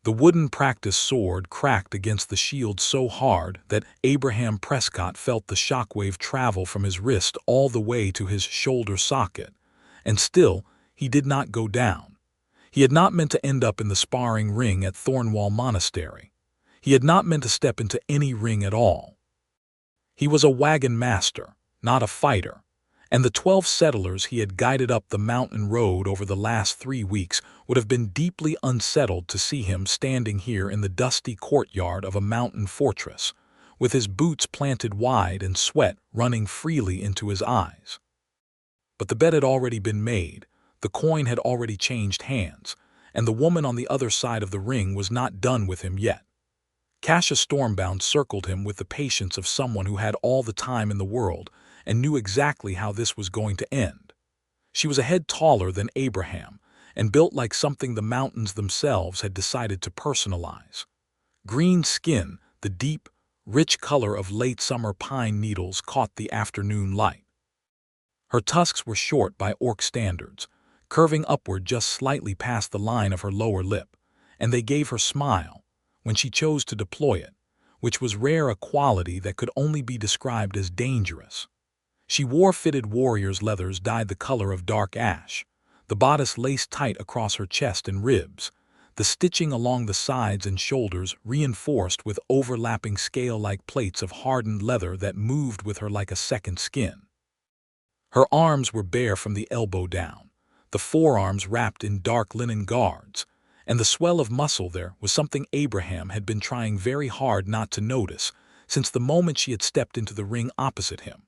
The wooden practice sword cracked against the shield so hard that Abraham Prescott felt the shockwave travel from his wrist all the way to his shoulder socket, and still he did not go down. He had not meant to end up in the sparring ring at Thornwall Monastery. He had not meant to step into any ring at all. He was a wagon-master, not a fighter, and the 12 settlers he had guided up the mountain road over the last 3 weeks would have been deeply unsettled to see him standing here in the dusty courtyard of a mountain fortress, with his boots planted wide and sweat running freely into his eyes. But the bet had already been made, the coin had already changed hands, and the woman on the other side of the ring was not done with him yet. Kasha Stormbound circled him with the patience of someone who had all the time in the world and knew exactly how this was going to end. She was a head taller than Abraham and built like something the mountains themselves had decided to personalize. Green skin, the deep, rich color of late summer pine needles caught the afternoon light. Her tusks were short by Orc standards, curving upward just slightly past the line of her lower lip, and they gave her smile, when she chose to deploy it, which was rare a quality that could only be described as dangerous. She wore fitted warrior's leathers dyed the color of dark ash, the bodice laced tight across her chest and ribs, the stitching along the sides and shoulders reinforced with overlapping scale-like plates of hardened leather that moved with her like a second skin. Her arms were bare from the elbow down, the forearms wrapped in dark linen guards, and the swell of muscle there was something Abraham had been trying very hard not to notice since the moment she had stepped into the ring opposite him.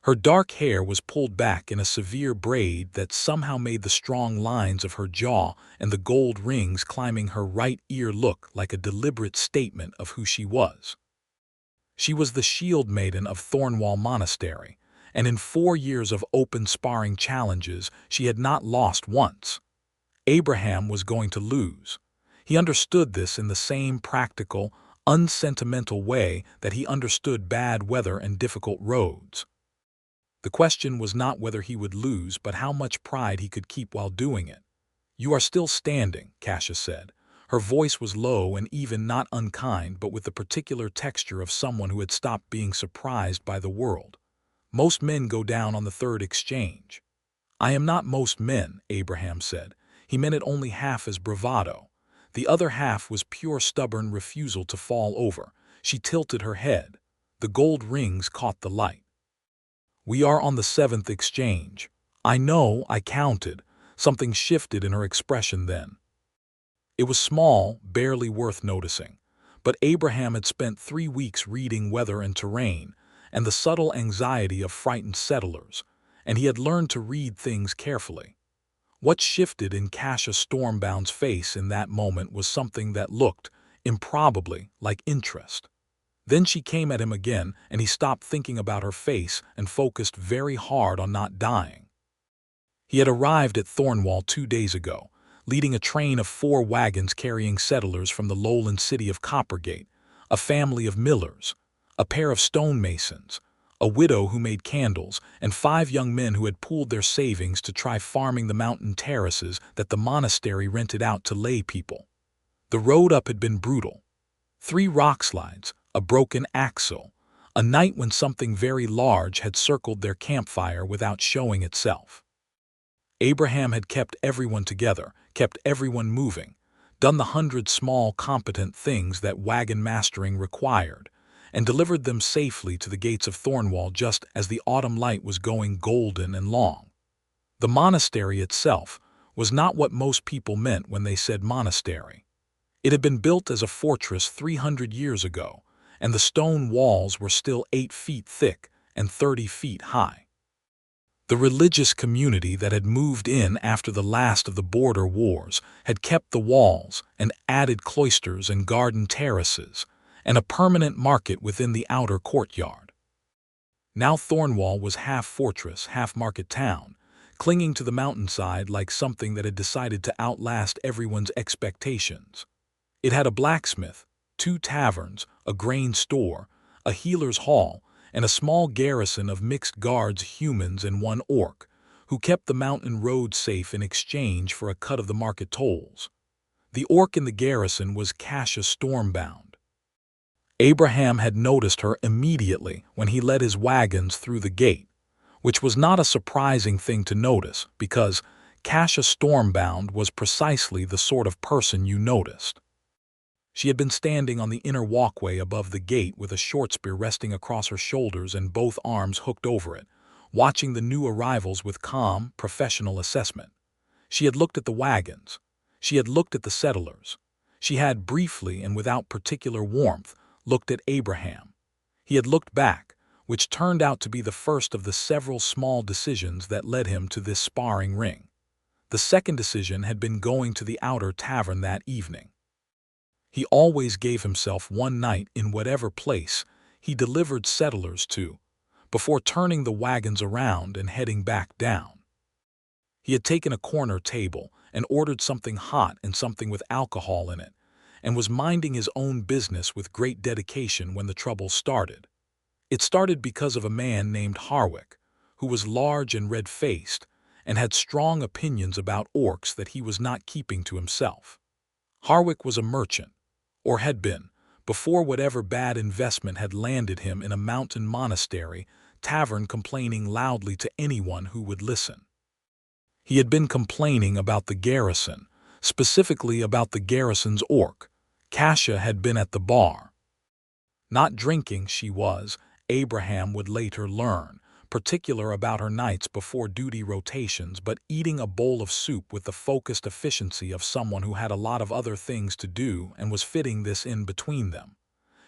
Her dark hair was pulled back in a severe braid that somehow made the strong lines of her jaw and the gold rings climbing her right ear look like a deliberate statement of who she was. She was the Shieldmaiden of Thornwall Monastery, and in 4 years of open sparring challenges she had not lost once. Abraham was going to lose. He understood this in the same practical, unsentimental way that he understood bad weather and difficult roads. The question was not whether he would lose, but how much pride he could keep while doing it. "You are still standing," Kasha said. Her voice was low and even not unkind, but with the particular texture of someone who had stopped being surprised by the world. "Most men go down on the third exchange." "I am not most men," Abraham said. He meant it only half as bravado. The other half was pure stubborn refusal to fall over. She tilted her head. The gold rings caught the light. "We are on the 7th exchange." "I know," I counted. Something shifted in her expression then. It was small, barely worth noticing. But Abraham had spent 3 weeks reading weather and terrain, and the subtle anxiety of frightened settlers, and he had learned to read things carefully. What shifted in Kasha Stormbound's face in that moment was something that looked, improbably, like interest. Then she came at him again, and he stopped thinking about her face and focused very hard on not dying. He had arrived at Thornwall 2 days ago, leading a train of 4 wagons carrying settlers from the lowland city of Coppergate, a family of millers, a pair of stonemasons, a widow who made candles, and 5 young men who had pooled their savings to try farming the mountain terraces that the monastery rented out to lay people. The road up had been brutal. 3 rock slides, a broken axle, a night when something very large had circled their campfire without showing itself. Abraham had kept everyone together, kept everyone moving, done the 100 small competent things that wagon mastering required, and delivered them safely to the gates of Thornwall just as the autumn light was going golden and long. The monastery itself was not what most people meant when they said monastery. It had been built as a fortress 300 years ago, and the stone walls were still 8 feet thick and 30 feet high. The religious community that had moved in after the last of the border wars had kept the walls and added cloisters and garden terraces, and a permanent market within the outer courtyard. Now Thornwall was half fortress, half market town, clinging to the mountainside like something that had decided to outlast everyone's expectations. It had a blacksmith, 2 taverns, a grain store, a healer's hall, and a small garrison of mixed guards, humans, and 1 orc, who kept the mountain road safe in exchange for a cut of the market tolls. The orc in the garrison was Kasha Stormbound. Abraham had noticed her immediately when he led his wagons through the gate, which was not a surprising thing to notice because Kasha Stormbound was precisely the sort of person you noticed. She had been standing on the inner walkway above the gate with a short spear resting across her shoulders and both arms hooked over it, watching the new arrivals with calm, professional assessment. She had looked at the wagons. She had looked at the settlers. She had, briefly and without particular warmth, looked at Abraham. He had looked back, which turned out to be the first of the several small decisions that led him to this sparring ring. The second decision had been going to the outer tavern that evening. He always gave himself one night in whatever place he delivered settlers to, before turning the wagons around and heading back down. He had taken a corner table and ordered something hot and something with alcohol in it, and was minding his own business with great dedication when the trouble started. It started because of a man named Harwick, who was large and red-faced, and had strong opinions about orcs that he was not keeping to himself. Harwick was a merchant, or had been, before whatever bad investment had landed him in a mountain monastery tavern complaining loudly to anyone who would listen. He had been complaining about the garrison, specifically about the garrison's orc. Kasha had been at the bar. Not drinking, she was, Abraham would later learn, particular about her nights before duty rotations, but eating a bowl of soup with the focused efficiency of someone who had a lot of other things to do and was fitting this in between them.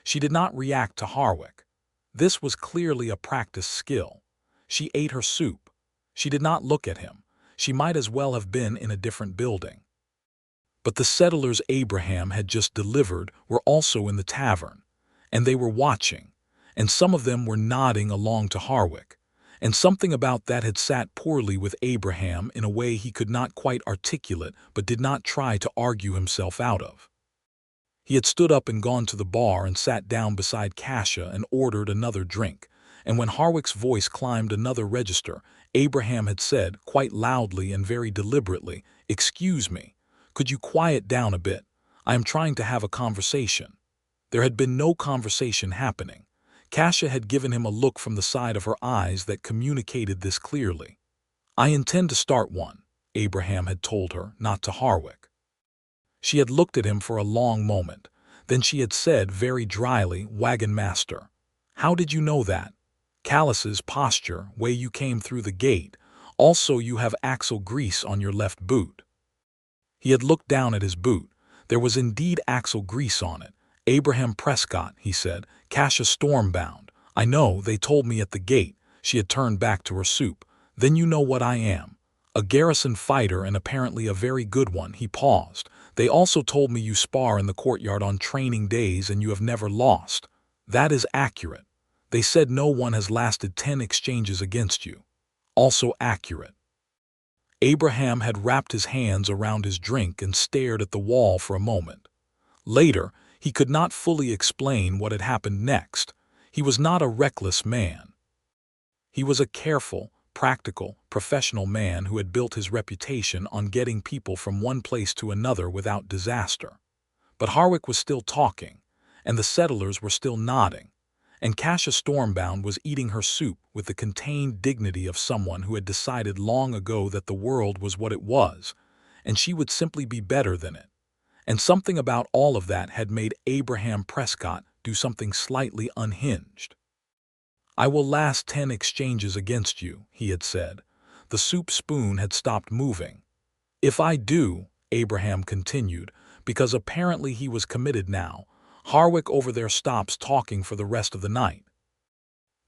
She did not react to Harwick. This was clearly a practiced skill. She ate her soup. She did not look at him. She might as well have been in a different building. But the settlers Abraham had just delivered were also in the tavern, and they were watching, and some of them were nodding along to Harwick, and something about that had sat poorly with Abraham in a way he could not quite articulate but did not try to argue himself out of. He had stood up and gone to the bar and sat down beside Kasha and ordered another drink, and when Harwick's voice climbed another register, Abraham had said, quite loudly and very deliberately, "Excuse me, could you quiet down a bit? I am trying to have a conversation." There had been no conversation happening. Kasha had given him a look from the side of her eyes that communicated this clearly. "I intend to start one," Abraham had told her, not to Harwick. She had looked at him for a long moment. Then she had said very dryly, "Wagon-master. How did you know that? Calluses, posture, way you came through the gate. Also you have axle grease on your left boot." He had looked down at his boot. There was indeed axle grease on it. "Abraham Prescott," he said, "Kasha Stormbound. I know, they told me at the gate." She had turned back to her soup. "Then you know what I am. A garrison fighter and apparently a very good one." He paused. "They also told me you spar in the courtyard on training days and you have never lost." "That is accurate. They said no one has lasted 10 exchanges against you." "Also accurate." Abraham had wrapped his hands around his drink and stared at the wall for a moment. Later, he could not fully explain what had happened next. He was not a reckless man. He was a careful, practical, professional man who had built his reputation on getting people from one place to another without disaster. But Harwick was still talking, and the settlers were still nodding, and Kasha Stormbound was eating her soup with the contained dignity of someone who had decided long ago that the world was what it was, and she would simply be better than it. And something about all of that had made Abraham Prescott do something slightly unhinged. "I will last 10 exchanges against you," he had said. The soup spoon had stopped moving. "If I do," Abraham continued, because apparently he was committed now, "Harwick over there stops talking for the rest of the night.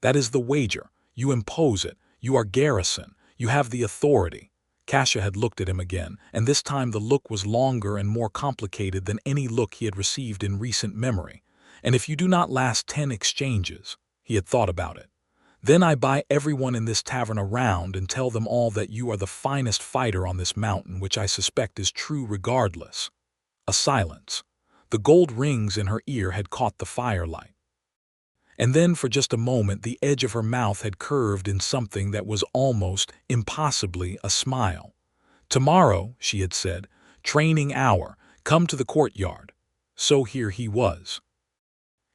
That is the wager. You impose it. You are garrison. You have the authority." Kasha had looked at him again, and this time the look was longer and more complicated than any look he had received in recent memory. "And if you do not last 10 exchanges," he had thought about it, "then I buy everyone in this tavern around and tell them all that you are the finest fighter on this mountain, which I suspect is true regardless." A silence. The gold rings in her ear had caught the firelight. And then for just a moment the edge of her mouth had curved in something that was almost, impossibly, a smile. "Tomorrow," she had said, "training hour, Come to the courtyard. So here he was.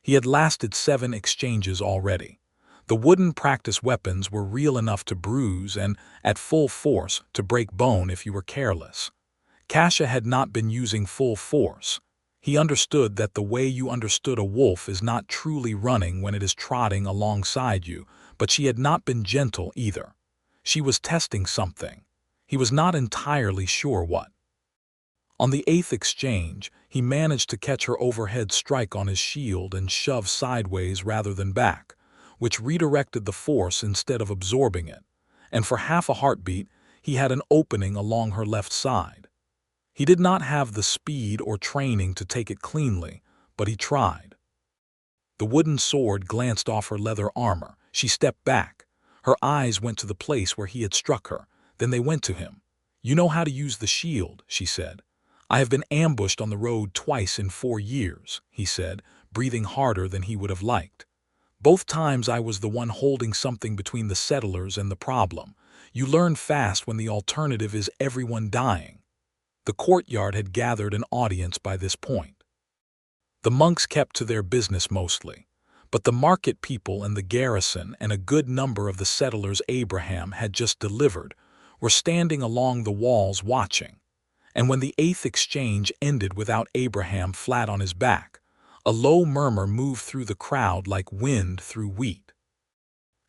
He had lasted 7 exchanges already. The wooden practice weapons were real enough to bruise and, at full force, to break bone if you were careless. Kasha had not been using full force. He understood that the way you understood a wolf is not truly running when it is trotting alongside you, but she had not been gentle either. She was testing something. He was not entirely sure what. On the 8th exchange, he managed to catch her overhead strike on his shield and shove sideways rather than back, which redirected the force instead of absorbing it, and for half a heartbeat, he had an opening along her left side. He did not have the speed or training to take it cleanly, but he tried. The wooden sword glanced off her leather armor. She stepped back. Her eyes went to the place where he had struck her. Then they went to him. "You know how to use the shield," she said. "I have been ambushed on the road twice in 4 years," he said, breathing harder than he would have liked. "Both times I was the one holding something between the settlers and the problem. You learn fast when the alternative is everyone dying." The courtyard had gathered an audience by this point. The monks kept to their business mostly, but the market people and the garrison and a good number of the settlers Abraham had just delivered were standing along the walls watching. And when the 8th exchange ended without Abraham flat on his back, a low murmur moved through the crowd like wind through wheat.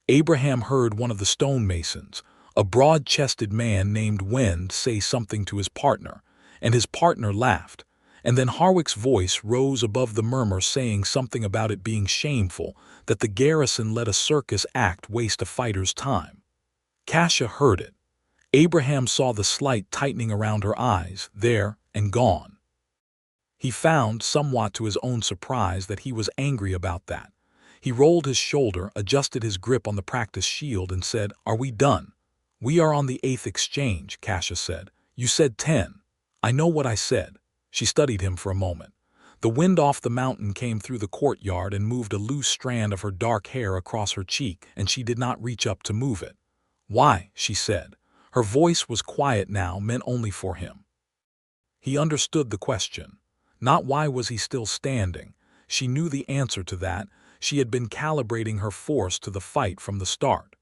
Abraham heard one of the stonemasons, a broad-chested man named Wend, say something to his partner, and his partner laughed, and then Harwick's voice rose above the murmur saying something about it being shameful that the garrison let a circus act waste a fighter's time. Kasha heard it. Abraham saw the slight tightening around her eyes, there and gone. He found, somewhat to his own surprise, that he was angry about that. He rolled his shoulder, adjusted his grip on the practice shield, and said, "Are we done?" "We are on the 8th exchange," Kasha said. "You said 10. "I know what I said." She studied him for a moment. The wind off the mountain came through the courtyard and moved a loose strand of her dark hair across her cheek, and she did not reach up to move it. "Why?" she said. Her voice was quiet now, meant only for him. He understood the question. Not why was he still standing. She knew the answer to that. She had been calibrating her force to the fight from the start.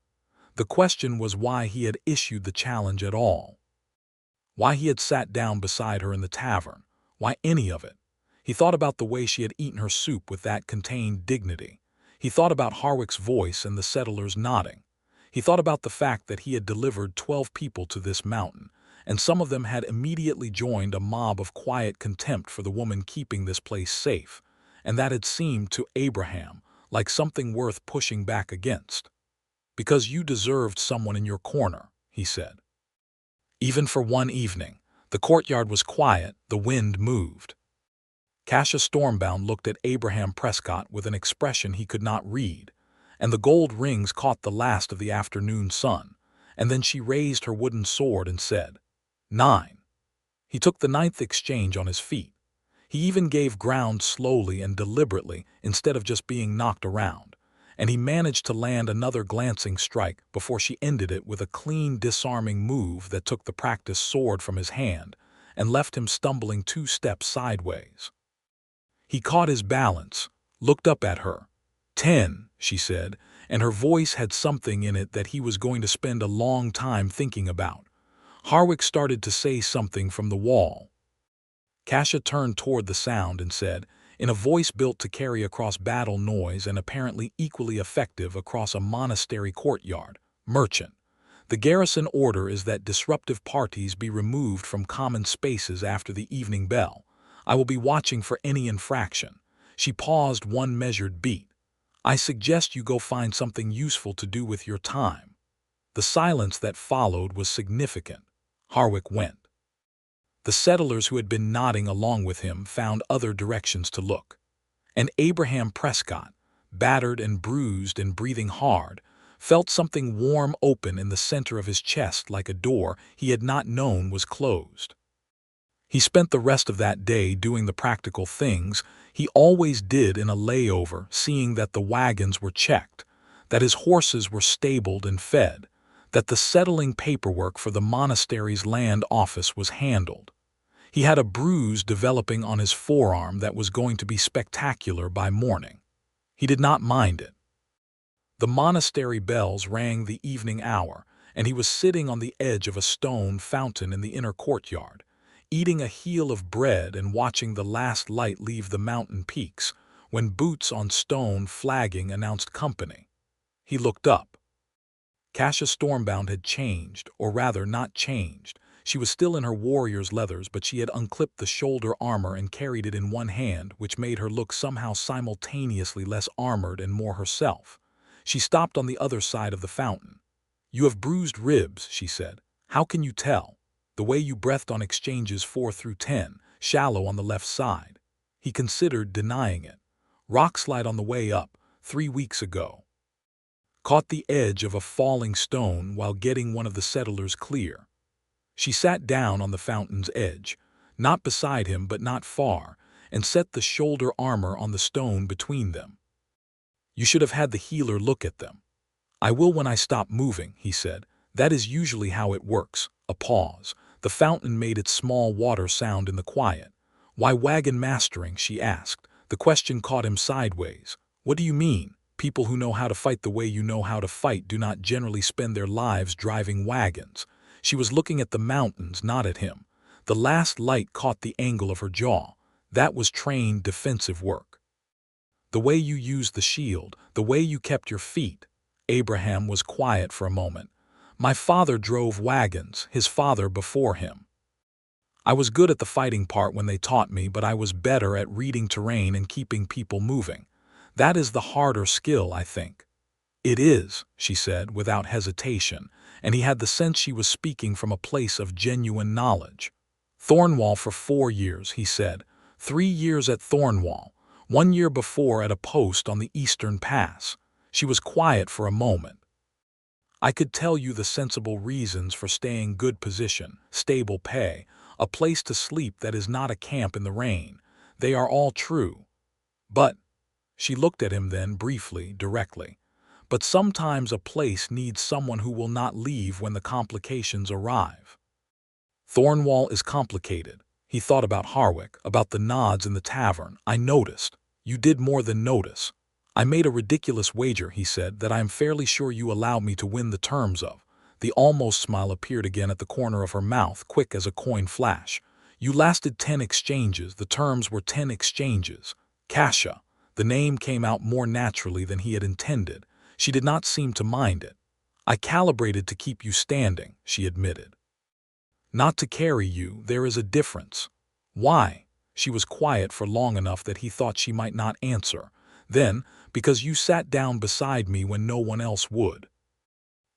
The question was why he had issued the challenge at all. Why he had sat down beside her in the tavern. Why any of it. He thought about the way she had eaten her soup with that contained dignity. He thought about Harwick's voice and the settlers nodding. He thought about the fact that he had delivered 12 people to this mountain, and some of them had immediately joined a mob of quiet contempt for the woman keeping this place safe, and that had seemed to Abraham like something worth pushing back against. "Because you deserved someone in your corner," he said. Even for one evening, the courtyard was quiet, the wind moved. Kasha Stormbound looked at Abraham Prescott with an expression he could not read, and the gold rings caught the last of the afternoon sun, and then she raised her wooden sword and said, 9. He took the 9th exchange on his feet. He even gave ground slowly and deliberately instead of just being knocked around, and he managed to land another glancing strike before she ended it with a clean, disarming move that took the practice sword from his hand and left him stumbling 2 steps sideways. He caught his balance, looked up at her. 10, she said, and her voice had something in it that he was going to spend a long time thinking about. Harwick started to say something from the wall. Kasha turned toward the sound and said, in a voice built to carry across battle noise and apparently equally effective across a monastery courtyard, "Merchant, the garrison order is that disruptive parties be removed from common spaces after the evening bell. I will be watching for any infraction." She paused 1 measured beat. "I suggest you go find something useful to do with your time." The silence that followed was significant. Harwick went. The settlers who had been nodding along with him found other directions to look. And Abraham Prescott, battered and bruised and breathing hard, felt something warm open in the center of his chest like a door he had not known was closed. He spent the rest of that day doing the practical things he always did in a layover, seeing that the wagons were checked, that his horses were stabled and fed, that the settling paperwork for the monastery's land office was handled. He had a bruise developing on his forearm that was going to be spectacular by morning. He did not mind it. The monastery bells rang the evening hour, and he was sitting on the edge of a stone fountain in the inner courtyard, eating a heel of bread and watching the last light leave the mountain peaks, when boots on stone flagging announced company. He looked up. Kasha Stormbound had changed, or rather not changed. She was still in her warrior's leathers, but she had unclipped the shoulder armor and carried it in one hand, which made her look somehow simultaneously less armored and more herself. She stopped on the other side of the fountain. "You have bruised ribs," she said. "How can you tell? The way you breathed on exchanges 4 through 10, shallow on the left side." He considered denying it. "Rockslide on the way up, 3 weeks ago. Caught the edge of a falling stone while getting one of the settlers clear." She sat down on the fountain's edge, not beside him but not far, and set the shoulder armor on the stone between them. "You should have had the healer look at them." "I will when I stop moving," he said. "That is usually how it works." A pause. The fountain made its small water sound in the quiet. "Why wagon-mastering?" she asked. The question caught him sideways. "What do you mean? People who know how to fight the way you know how to fight do not generally spend their lives driving wagons." She was looking at the mountains, not at him. The last light caught the angle of her jaw. That was trained defensive work. "The way you used the shield, the way you kept your feet." Abraham was quiet for a moment. "My father drove wagons, his father before him. I was good at the fighting part when they taught me, but I was better at reading terrain and keeping people moving. That is the harder skill, I think." "It is," she said without hesitation, and he had the sense she was speaking from a place of genuine knowledge. "Thornwall for 4 years," he said. 3 years at Thornwall, 1 year before at a post on the Eastern Pass." She was quiet for a moment. "I could tell you the sensible reasons for staying: good position, stable pay, a place to sleep that is not a camp in the rain. They are all true. But," she looked at him then briefly, directly, "but sometimes a place needs someone who will not leave when the complications arrive." "Thornwall is complicated." He thought about Harwick, about the nods in the tavern. "I noticed." "You did more than notice. I made a ridiculous wager," he said, "that I am fairly sure you allowed me to win the terms of." The almost smile appeared again at the corner of her mouth, quick as a coin flash. "You lasted 10 exchanges. The terms were 10 exchanges." Kasha. The name came out more naturally than he had intended. She did not seem to mind it. "I calibrated to keep you standing," she admitted. "Not to carry you. There is a difference." "Why?" She was quiet for long enough that he thought she might not answer. Then, "Because you sat down beside me when no one else would."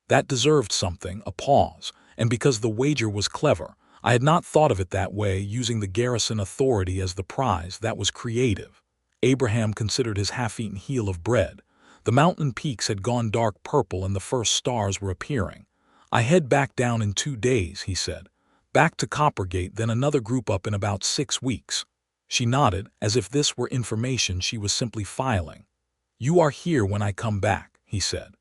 That deserved something, a pause, and because the wager was clever. I had not thought of it that way, using the garrison authority as the prize. That was creative. Abraham considered his half-eaten heel of bread. The mountain peaks had gone dark purple and the first stars were appearing. "I head back down in 2 days," he said. "Back to Coppergate, then another group up in about 6 weeks. She nodded, as if this were information she was simply filing. "You are here when I come back," he said.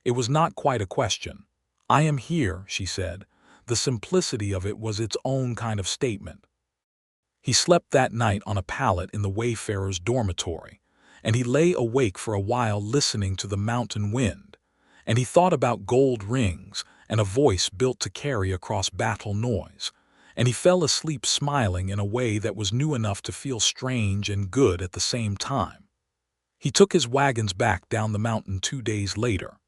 It was not quite a question. "I am here," she said. The simplicity of it was its own kind of statement. He slept that night on a pallet in the wayfarer's dormitory, and he lay awake for a while listening to the mountain wind, and he thought about gold rings and a voice built to carry across battle noise, and he fell asleep smiling in a way that was new enough to feel strange and good at the same time. He took his wagons back down the mountain 2 days later.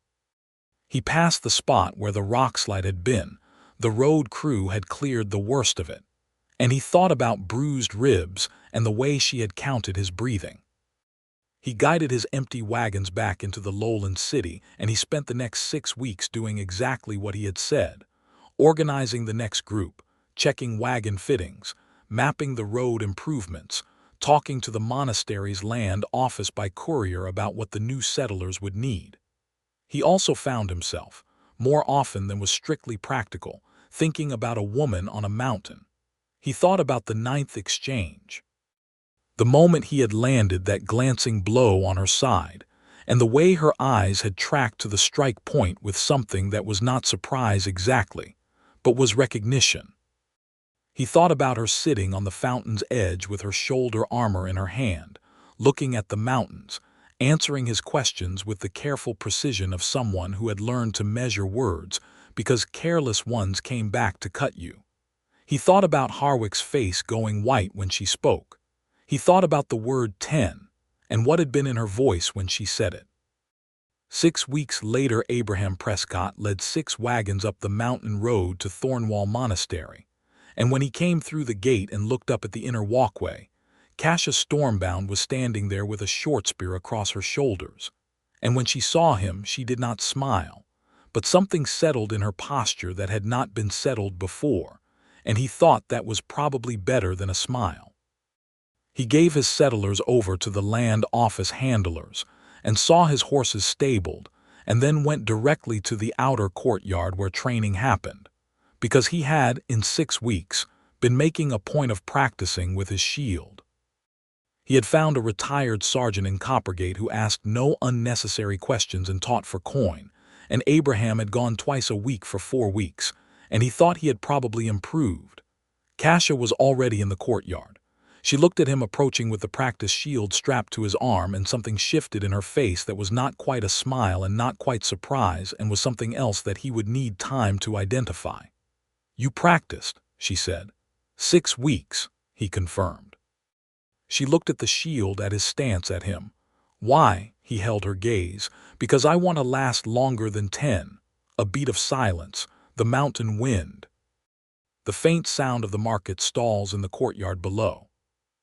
He passed the spot where the rockslide had been. The road crew had cleared the worst of it, and he thought about bruised ribs and the way she had counted his breathing. He guided his empty wagons back into the lowland city, and he spent the next 6 weeks doing exactly what he had said, organizing the next group, checking wagon fittings, mapping the road improvements, talking to the monastery's land office by courier about what the new settlers would need. He also found himself, more often than was strictly practical, thinking about a woman on a mountain. He thought about the 9th exchange. The moment he had landed, that glancing blow on her side, and the way her eyes had tracked to the strike point with something that was not surprise exactly, but was recognition. He thought about her sitting on the fountain's edge with her shoulder armor in her hand, looking at the mountains, answering his questions with the careful precision of someone who had learned to measure words because careless ones came back to cut you. He thought about Harwick's face going white when she spoke. He thought about the word 10 and what had been in her voice when she said it. 6 weeks later, Abraham Prescott led 6 wagons up the mountain road to Thornwall Monastery, and when he came through the gate and looked up at the inner walkway, Kasha Stormbound was standing there with a short spear across her shoulders, and when she saw him she did not smile, but something settled in her posture that had not been settled before, and he thought that was probably better than a smile. He gave his settlers over to the land office handlers and saw his horses stabled, and then went directly to the outer courtyard where training happened, because he had, in 6 weeks, been making a point of practicing with his shield. He had found a retired sergeant in Coppergate who asked no unnecessary questions and taught for coin, and Abraham had gone twice a week for 4 weeks, and he thought he had probably improved. Kasha was already in the courtyard. She looked at him approaching with the practice shield strapped to his arm, and something shifted in her face that was not quite a smile and not quite surprise, and was something else that he would need time to identify. "You practiced," she said. 6 weeks, he confirmed. She looked at the shield, at his stance at him. "Why?" He held her gaze. "Because I want to last longer than 10. A beat of silence, the mountain wind. The faint sound of the market stalls in the courtyard below.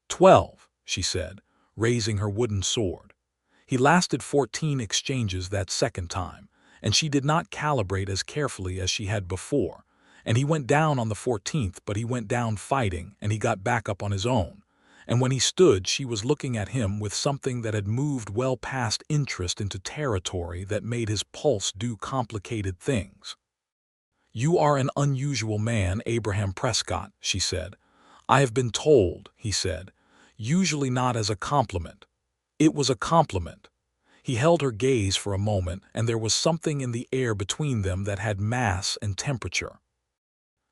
12, she said, raising her wooden sword. He lasted 14 exchanges that second time, and she did not calibrate as carefully as she had before, and he went down on the 14th, but he went down fighting, and he got back up on his own, and when he stood she was looking at him with something that had moved well past interest into territory that made his pulse do complicated things. "You are an unusual man, Abraham Prescott," she said. "I have been told," he said, usually not as a compliment. It was a compliment. He held her gaze for a moment, and there was something in the air between them that had mass and temperature.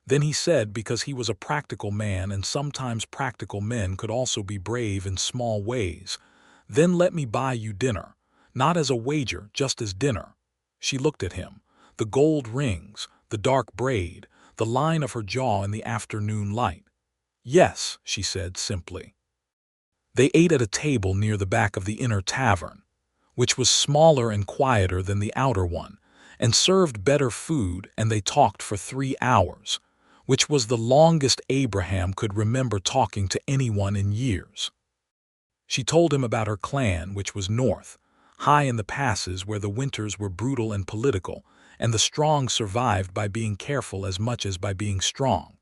Then he said, because he was a practical man, and sometimes practical men could also be brave in small ways, "Then let me buy you dinner, not as a wager, just as dinner." She looked at him, the gold rings, the dark braid, the line of her jaw in the afternoon light. "Yes," she said simply. They ate at a table near the back of the inner tavern, which was smaller and quieter than the outer one, and served better food, and they talked for 3 hours, which was the longest Abraham could remember talking to anyone in years. She told him about her clan, which was north, high in the passes where the winters were brutal and political, and the strong survived by being careful as much as by being strong.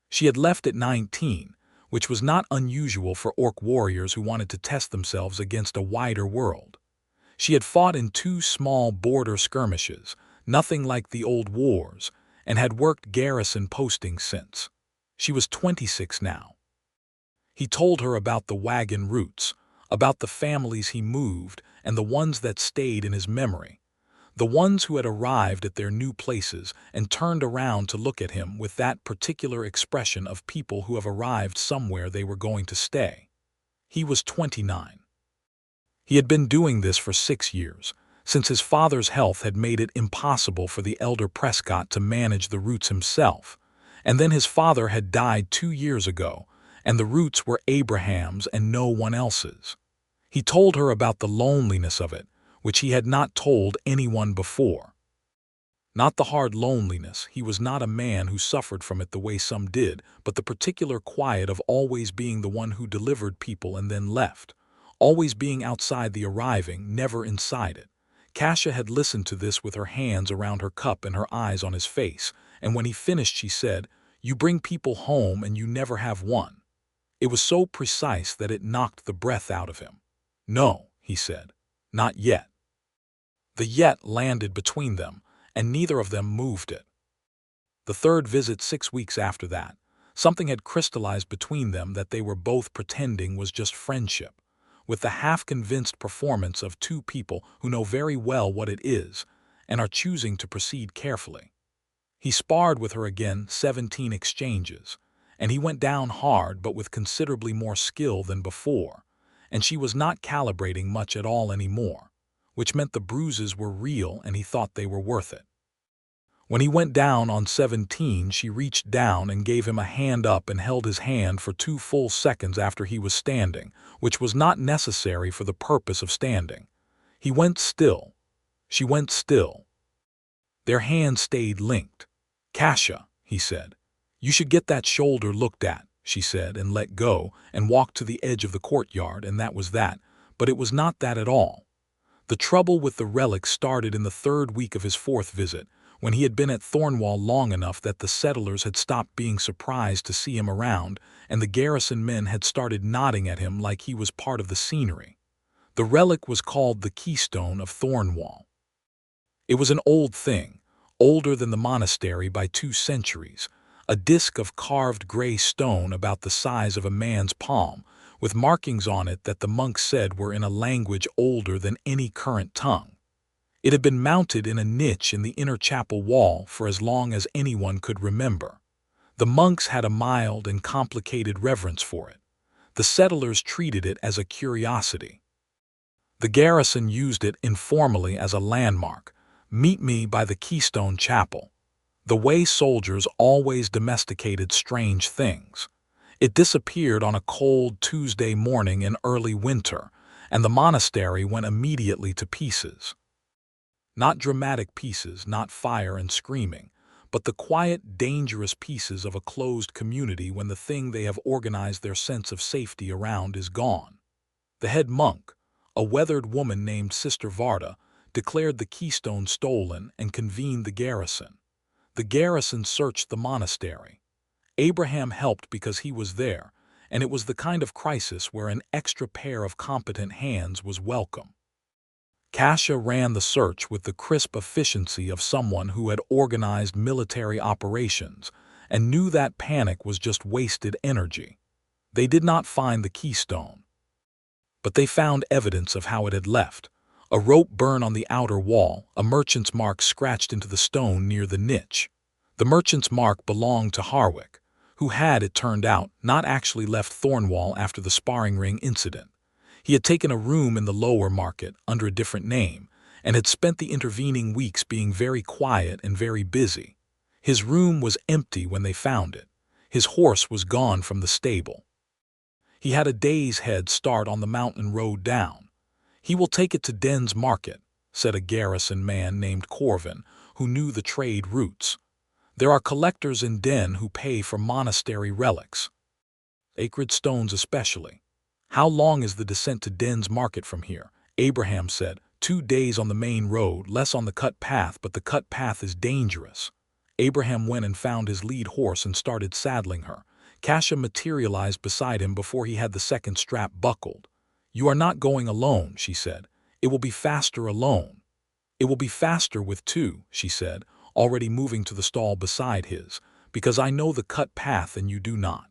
She had left at 19, which was not unusual for orc warriors who wanted to test themselves against a wider world. She had fought in 2 small border skirmishes, nothing like the old wars, and had worked garrison postings since. She was 26 now. He told her about the wagon routes, about the families he moved, and the ones that stayed in his memory. The ones who had arrived at their new places and turned around to look at him with that particular expression of people who have arrived somewhere they were going to stay. He was 29. He had been doing this for 6 years, since his father's health had made it impossible for the elder Prescott to manage the routes himself, and then his father had died 2 years ago, and the routes were Abraham's and no one else's. He told her about the loneliness of it, which he had not told anyone before. Not the hard loneliness, he was not a man who suffered from it the way some did, but the particular quiet of always being the one who delivered people and then left, always being outside the arriving, never inside it. Kasha had listened to this with her hands around her cup and her eyes on his face, and when he finished she said, "You bring people home and you never have one." It was so precise that it knocked the breath out of him. "No," he said, "not yet." The yet landed between them, and neither of them moved it. The third visit 6 weeks after that, something had crystallized between them that they were both pretending was just friendship, with the half-convinced performance of 2 people who know very well what it is and are choosing to proceed carefully. He sparred with her again 17 exchanges, and he went down hard but with considerably more skill than before, and she was not calibrating much at all anymore, which meant the bruises were real and he thought they were worth it. When he went down on 17, she reached down and gave him a hand up and held his hand for 2 full seconds after he was standing, which was not necessary for the purpose of standing. He went still. She went still. Their hands stayed linked. "Kasha," he said. "You should get that shoulder looked at," she said, and let go, and walked to the edge of the courtyard, and that was that, but it was not that at all. The trouble with the relic started in the 3rd week of his 4th visit, when he had been at Thornwall long enough that the settlers had stopped being surprised to see him around, and the garrison men had started nodding at him like he was part of the scenery. The relic was called the Keystone of Thornwall. It was an old thing, older than the monastery by 2 centuries, a disk of carved gray stone about the size of a man's palm, with markings on it that the monks said were in a language older than any current tongue. It had been mounted in a niche in the inner chapel wall for as long as anyone could remember. The monks had a mild and complicated reverence for it. The settlers treated it as a curiosity. The garrison used it informally as a landmark. "Meet me by the Keystone Chapel," the way soldiers always domesticated strange things. It disappeared on a cold Tuesday morning in early winter, and the monastery went immediately to pieces. Not dramatic pieces, not fire and screaming, but the quiet, dangerous pieces of a closed community when the thing they have organized their sense of safety around is gone. The head monk, a weathered woman named Sister Varda, declared the keystone stolen and convened the garrison. The garrison searched the monastery. Abraham helped because he was there, and it was the kind of crisis where an extra pair of competent hands was welcome. Kasha ran the search with the crisp efficiency of someone who had organized military operations and knew that panic was just wasted energy. They did not find the keystone, but they found evidence of how it had left. A rope burn on the outer wall, a merchant's mark scratched into the stone near the niche. The merchant's mark belonged to Harwick, who had, it turned out, not actually left Thornwall after the sparring ring incident. He had taken a room in the lower market under a different name and had spent the intervening weeks being very quiet and very busy. His room was empty when they found it. His horse was gone from the stable. He had a day's head start on the mountain road down. "He will take it to Den's market," said a garrison man named Corvin, who knew the trade routes. "There are collectors in Den who pay for monastery relics. Sacred stones especially." "How long is the descent to Den's market from here?" Abraham said. 2 days on the main road, less on the cut path, but the cut path is dangerous." Abraham went and found his lead horse and started saddling her. Kasha materialized beside him before he had the second strap buckled. "You are not going alone," she said. "It will be faster alone." "It will be faster with 2, she said, already moving to the stall beside his, "because I know the cut path and you do not."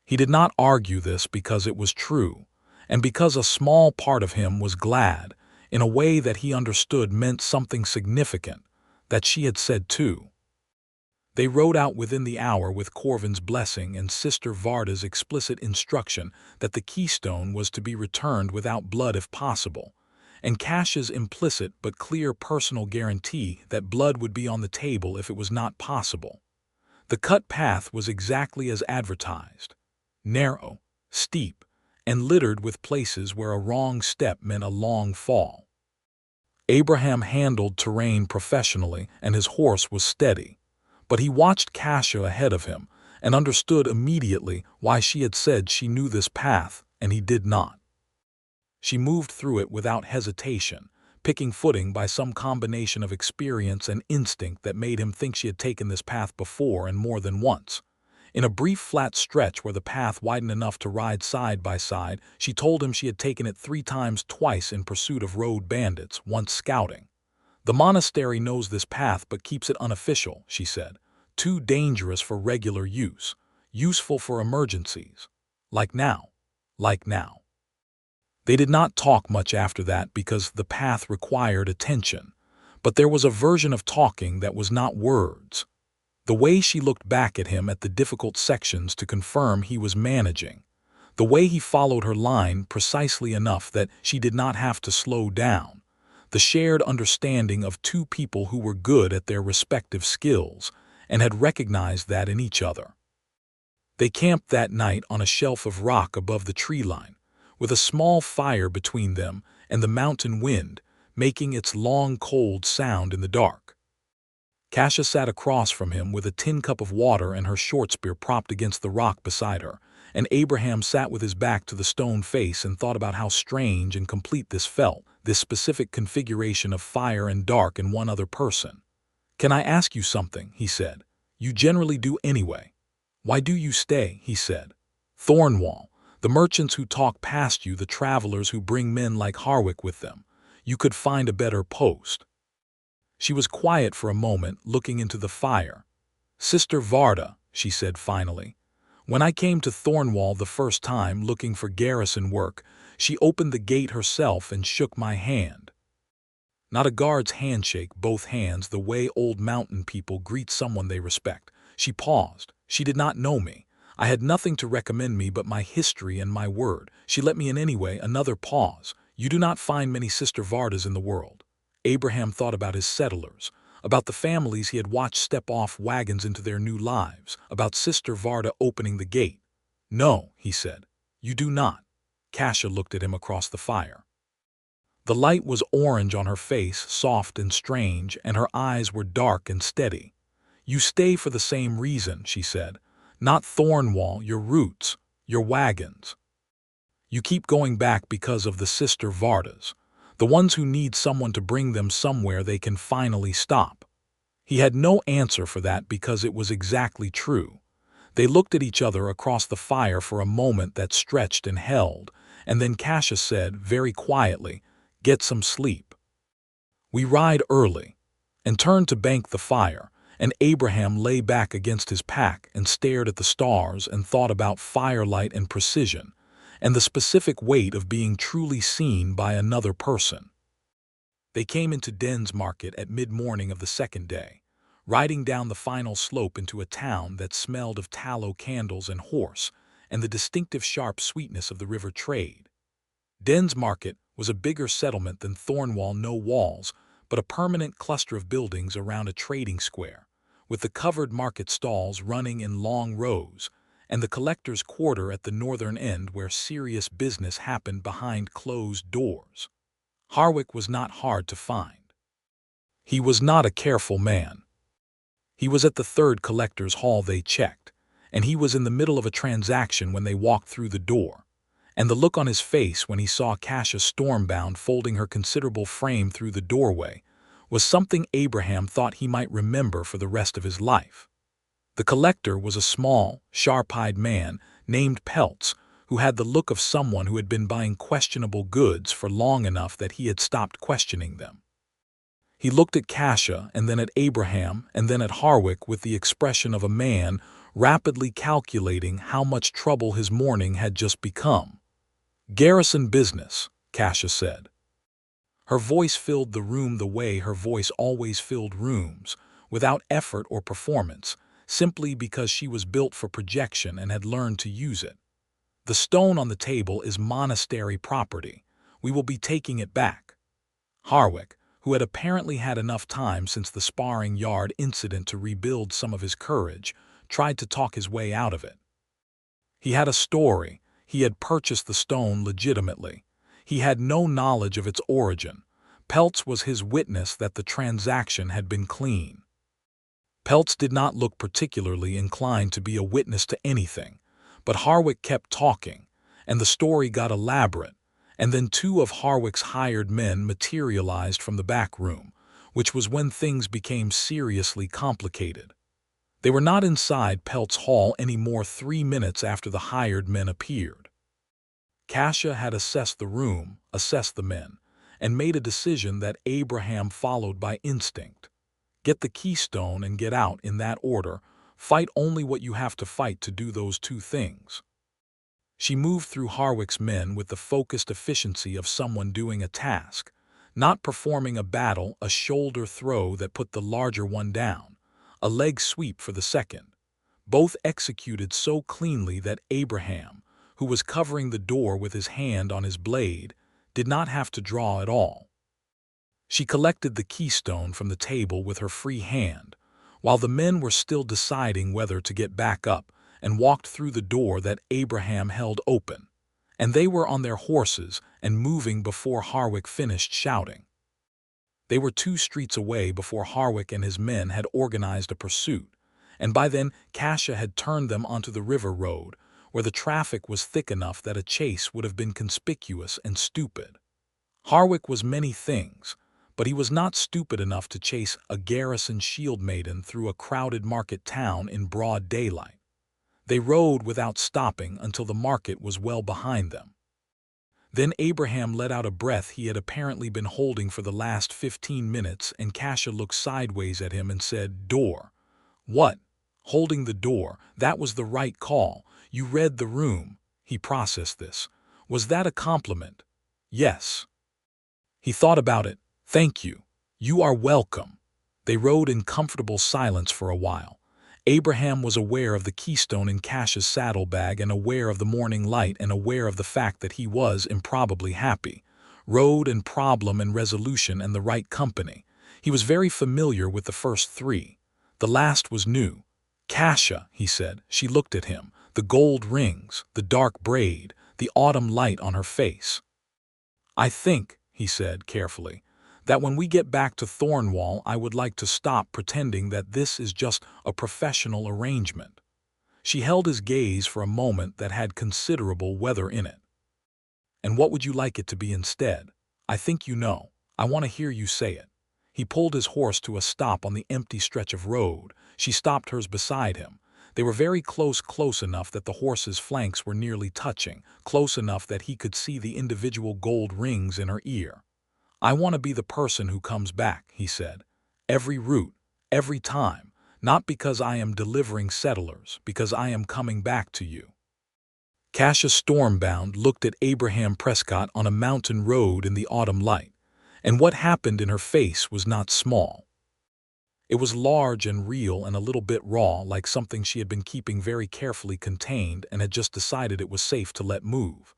He did not argue this because it was true, and because a small part of him was glad, in a way that he understood meant something significant, that she had said too. They rode out within the hour with Corvin's blessing and Sister Varda's explicit instruction that the keystone was to be returned without blood if possible, and Kasha's implicit but clear personal guarantee that blood would be on the table if it was not possible. The cut path was exactly as advertised. Narrow, steep, and littered with places where a wrong step meant a long fall. Abraham handled terrain professionally and his horse was steady, but he watched Kasha ahead of him and understood immediately why she had said she knew this path and he did not. She moved through it without hesitation, picking footing by some combination of experience and instinct that made him think she had taken this path before and more than once. In a brief flat stretch where the path widened enough to ride side by side, she told him she had taken it 3 times, twice in pursuit of road bandits, once scouting. "The monastery knows this path but keeps it unofficial," she said. "Too dangerous for regular use, useful for emergencies. Like now. Like now." They did not talk much after that because the path required attention, but there was a version of talking that was not words. The way she looked back at him at the difficult sections to confirm he was managing. The way he followed her line precisely enough that she did not have to slow down. The shared understanding of two people who were good at their respective skills and had recognized that in each other. They camped that night on a shelf of rock above the tree line, with a small fire between them and the mountain wind making its long cold sound in the dark. Kasha sat across from him with a tin cup of water and her short spear propped against the rock beside her, and Abraham sat with his back to the stone face and thought about how strange and complete this felt, this specific configuration of fire and dark in one other person. "Can I ask you something?" he said. "You generally do anyway." "Why do you stay?" he said. "Thornwall, the merchants who talk past you, the travelers who bring men like Harwick with them. You could find a better post." She was quiet for a moment, looking into the fire. "Sister Varda," she said finally. "When I came to Thornwall the first time looking for garrison work, she opened the gate herself and shook my hand." Not a guard's handshake, both hands, the way old mountain people greet someone they respect. She paused. "She did not know me. I had nothing to recommend me but my history and my word. She let me in anyway." Another pause. "You do not find many Sister Vardas in the world." Abraham thought about his settlers, about the families he had watched step off wagons into their new lives, about Sister Varda opening the gate. "No," he said. "You do not." Kasha looked at him across the fire. The light was orange on her face, soft and strange, and her eyes were dark and steady. "You stay for the same reason," she said. "Not Thornwall, your roots, your wagons. You keep going back because of the Sister Vardas, the ones who need someone to bring them somewhere they can finally stop." He had no answer for that because it was exactly true. They looked at each other across the fire for a moment that stretched and held, and then Kasha said, very quietly, "Get some sleep." "We ride early," and turned to bank the fire, and Abraham lay back against his pack and stared at the stars and thought about firelight and precision, and the specific weight of being truly seen by another person. They came into Den's market at mid-morning of the second day, riding down the final slope into a town that smelled of tallow candles and horse and the distinctive sharp sweetness of the river trade. Den's market was a bigger settlement than Thornwall, no walls, but a permanent cluster of buildings around a trading square, with the covered market stalls running in long rows, and the collector's quarter at the northern end where serious business happened behind closed doors. Harwick was not hard to find. He was not a careful man. He was at the third collector's hall they checked, and he was in the middle of a transaction when they walked through the door, and the look on his face when he saw Kasha Stormbound folding her considerable frame through the doorway was something Abraham thought he might remember for the rest of his life. The collector was a small, sharp-eyed man named Peltz, who had the look of someone who had been buying questionable goods for long enough that he had stopped questioning them. He looked at Kasha and then at Abraham and then at Harwick with the expression of a man rapidly calculating how much trouble his morning had just become. "Garrison business," Kasha said. Her voice filled the room the way her voice always filled rooms, without effort or performance, simply because she was built for projection and had learned to use it. "The stone on the table is monastery property. We will be taking it back." Harwick, who had apparently had enough time since the sparring yard incident to rebuild some of his courage, tried to talk his way out of it. He had a story. He had purchased the stone legitimately. He had no knowledge of its origin. Peltz was his witness that the transaction had been clean. Peltz did not look particularly inclined to be a witness to anything, but Harwick kept talking, and the story got elaborate, and then two of Harwick's hired men materialized from the back room, which was when things became seriously complicated. They were not inside Peltz Hall any more 3 minutes after the hired men appeared. Kasha had assessed the room, assessed the men, and made a decision that Abraham followed by instinct. Get the keystone and get out in that order. Fight only what you have to fight to do those two things. She moved through Harwick's men with the focused efficiency of someone doing a task, not performing a battle, a shoulder throw that put the larger one down, a leg sweep for the second, both executed so cleanly that Abraham, who was covering the door with his hand on his blade, did not have to draw at all. She collected the keystone from the table with her free hand, while the men were still deciding whether to get back up, and walked through the door that Abraham held open, and they were on their horses and moving before Harwick finished shouting. They were 2 streets away before Harwick and his men had organized a pursuit, and by then Kasha had turned them onto the river road, where the traffic was thick enough that a chase would have been conspicuous and stupid. Harwick was many things, but he was not stupid enough to chase a garrison Shieldmaiden through a crowded market town in broad daylight. They rode without stopping until the market was well behind them. Then Abraham let out a breath he had apparently been holding for the last 15 minutes, and Kasha looked sideways at him and said, "Door." "What?" "Holding the door. That was the right call. You read the room." He processed this. "Was that a compliment?" "Yes." He thought about it. "Thank you. You are welcome." They rode in comfortable silence for a while. Abraham was aware of the keystone in Kasha's saddlebag and aware of the morning light and aware of the fact that he was improbably happy. Road and problem and resolution and the right company. He was very familiar with the first 3. The last was new. "Kasha," he said. She looked at him. The gold rings, the dark braid, the autumn light on her face. "I think," he said carefully, "that when we get back to Thornwall I would like to stop pretending that this is just a professional arrangement." She held his gaze for a moment that had considerable weather in it. "And what would you like it to be instead? I think you know. I want to hear you say it." He pulled his horse to a stop on the empty stretch of road. She stopped hers beside him. They were very close enough that the horse's flanks were nearly touching, close enough that he could see the individual gold rings in her ear. "I want to be the person who comes back," he said. "Every route, every time, not because I am delivering settlers, because I am coming back to you." Kasha Stormbound looked at Abraham Prescott on a mountain road in the autumn light, and what happened in her face was not small. It was large and real and a little bit raw, like something she had been keeping very carefully contained and had just decided it was safe to let move.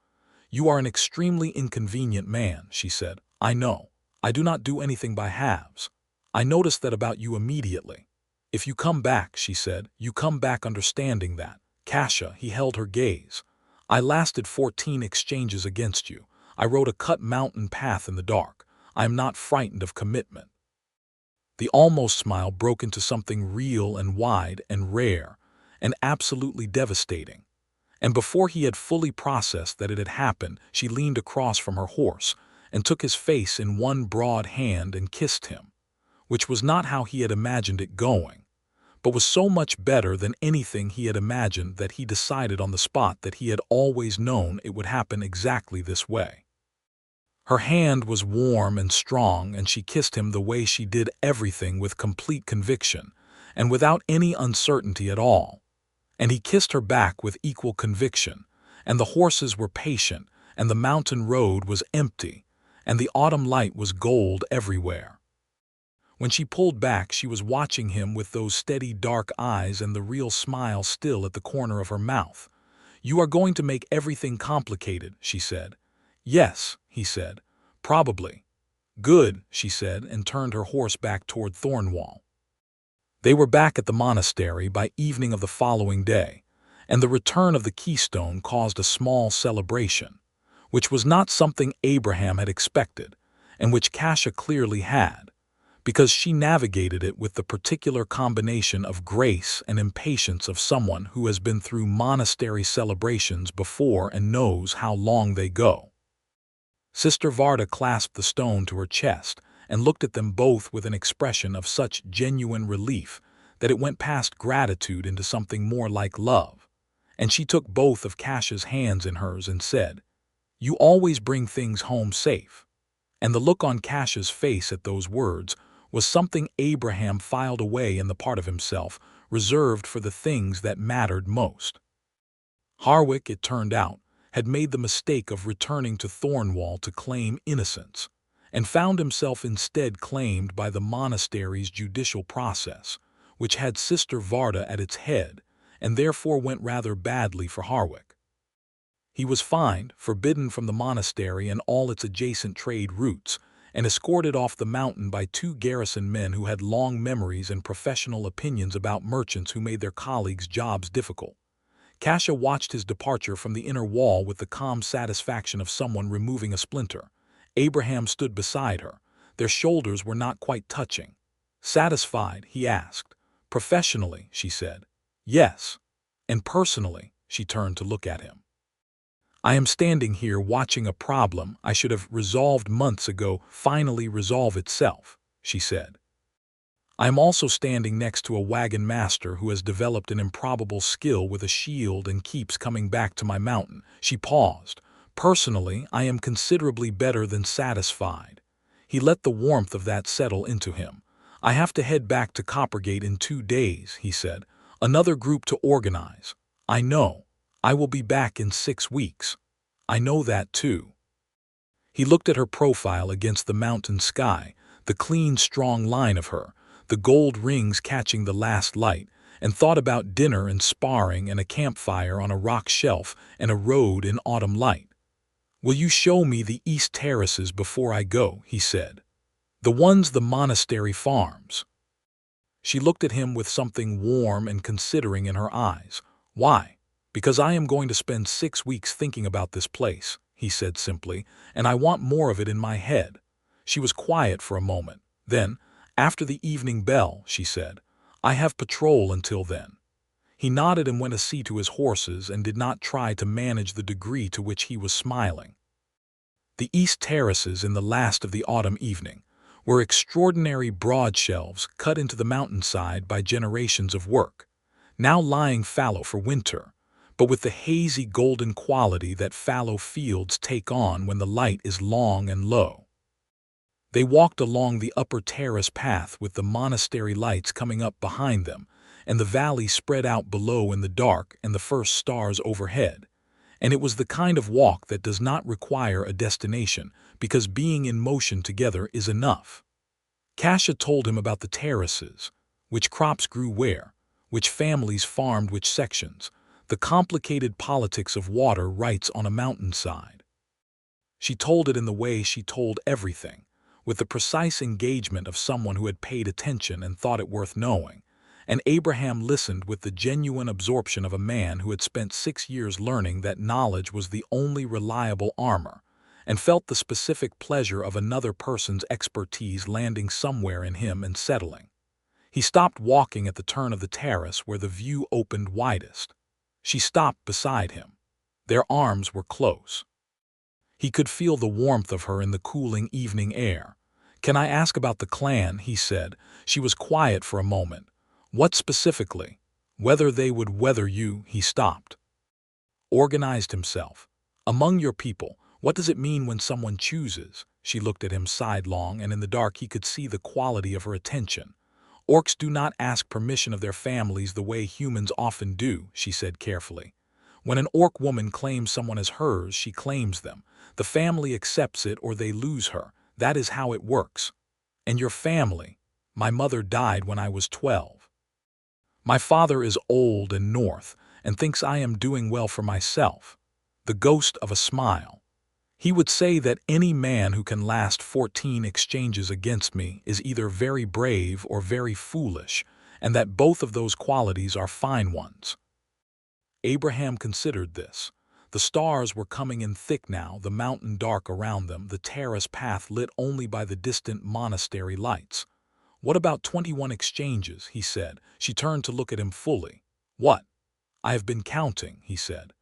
"You are an extremely inconvenient man," she said. "I know. I do not do anything by halves. I noticed that about you immediately. If you come back," she said, "you come back understanding that." "Kasha," he held her gaze. "I lasted 14 exchanges against you. I rode a cut mountain path in the dark. I am not frightened of commitment." The almost smile broke into something real and wide and rare and absolutely devastating. And before he had fully processed that it had happened, she leaned across from her horse and took his face in one broad hand and kissed him, which was not how he had imagined it going, but was so much better than anything he had imagined that he decided on the spot that he had always known it would happen exactly this way. Her hand was warm and strong, and she kissed him the way she did everything with complete conviction and without any uncertainty at all. And he kissed her back with equal conviction, and the horses were patient, and the mountain road was empty, and the autumn light was gold everywhere. When she pulled back, she was watching him with those steady dark eyes and the real smile still at the corner of her mouth. "You are going to make everything complicated," she said. "Yes," he said. "Probably." "Good," she said, and turned her horse back toward Thornwall. They were back at the monastery by evening of the following day, and the return of the keystone caused a small celebration, which was not something Abraham had expected, and which Kasha clearly had, because she navigated it with the particular combination of grace and impatience of someone who has been through monastery celebrations before and knows how long they go. Sister Varda clasped the stone to her chest and looked at them both with an expression of such genuine relief that it went past gratitude into something more like love, and she took both of Kasha's hands in hers and said, "You always bring things home safe." And the look on Kasha's face at those words was something Abraham filed away in the part of himself reserved for the things that mattered most. Harwick, it turned out, had made the mistake of returning to Thornwall to claim innocence, and found himself instead claimed by the monastery's judicial process, which had Sister Varda at its head, and therefore went rather badly for Harwick. He was fined, forbidden from the monastery and all its adjacent trade routes, and escorted off the mountain by 2 garrison men who had long memories and professional opinions about merchants who made their colleagues' jobs difficult. Kasha watched his departure from the inner wall with the calm satisfaction of someone removing a splinter. Abraham stood beside her. Their shoulders were not quite touching. "Satisfied?" he asked. "Professionally," she said. "Yes." "And personally?" She turned to look at him. "I am standing here watching a problem I should have resolved months ago finally resolve itself," she said. "I am also standing next to a wagon-master who has developed an improbable skill with a shield and keeps coming back to my mountain." She paused. "Personally, I am considerably better than satisfied." He let the warmth of that settle into him. "I have to head back to Coppergate in 2 days," he said. "Another group to organize." "I know. I will be back in 6 weeks." "I know that too." He looked at her profile against the mountain sky, the clean, strong line of her, the gold rings catching the last light, and thought about dinner and sparring and a campfire on a rock shelf and a road in autumn light. "Will you show me the east terraces before I go?" he said. "The ones the monastery farms." She looked at him with something warm and considering in her eyes. "Why?" "Because I am going to spend 6 weeks thinking about this place," he said simply, "and I want more of it in my head." She was quiet for a moment. Then, "After the evening bell," she said. "I have patrol until then." He nodded and went to see to his horses and did not try to manage the degree to which he was smiling. The east terraces in the last of the autumn evening were extraordinary broad shelves cut into the mountainside by generations of work, now lying fallow for winter, but with the hazy golden quality that fallow fields take on when the light is long and low. They walked along the upper terrace path with the monastery lights coming up behind them, and the valley spread out below in the dark and the first stars overhead. And it was the kind of walk that does not require a destination, because being in motion together is enough. Kasha told him about the terraces, which crops grew where, which families farmed which sections, the complicated politics of water rights on a mountainside. She told it in the way she told everything, with the precise engagement of someone who had paid attention and thought it worth knowing, and Abraham listened with the genuine absorption of a man who had spent 6 years learning that knowledge was the only reliable armor, and felt the specific pleasure of another person's expertise landing somewhere in him and settling. He stopped walking at the turn of the terrace where the view opened widest. She stopped beside him. Their arms were close. He could feel the warmth of her in the cooling evening air. "Can I ask about the clan?" he said. She was quiet for a moment. "What specifically?" "Whether they would weather you," he stopped. Organized himself. "Among your people, what does it mean when someone chooses?" She looked at him sidelong, and in the dark he could see the quality of her attention. "Orcs do not ask permission of their families the way humans often do," she said carefully. "When an orc woman claims someone as hers, she claims them. The family accepts it or they lose her. That is how it works." "And your family?" "My mother died when I was 12. My father is old and north, and thinks I am doing well for myself." The ghost of a smile. "He would say that any man who can last 14 exchanges against me is either very brave or very foolish, and that both of those qualities are fine ones." Abraham considered this. The stars were coming in thick now, the mountain dark around them, the terrace path lit only by the distant monastery lights. "What about 21 exchanges?" he said. She turned to look at him fully. "What?" "I have been counting," he said.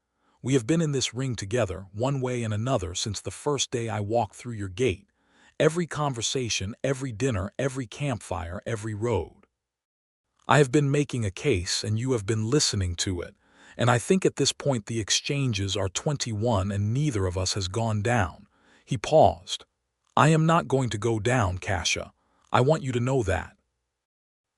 "We have been in this ring together, one way and another, since the first day I walked through your gate. Every conversation, every dinner, every campfire, every road. I have been making a case, and you have been listening to it. And I think at this point the exchanges are 21 and neither of us has gone down." He paused. "I am not going to go down, Kasha. I want you to know that."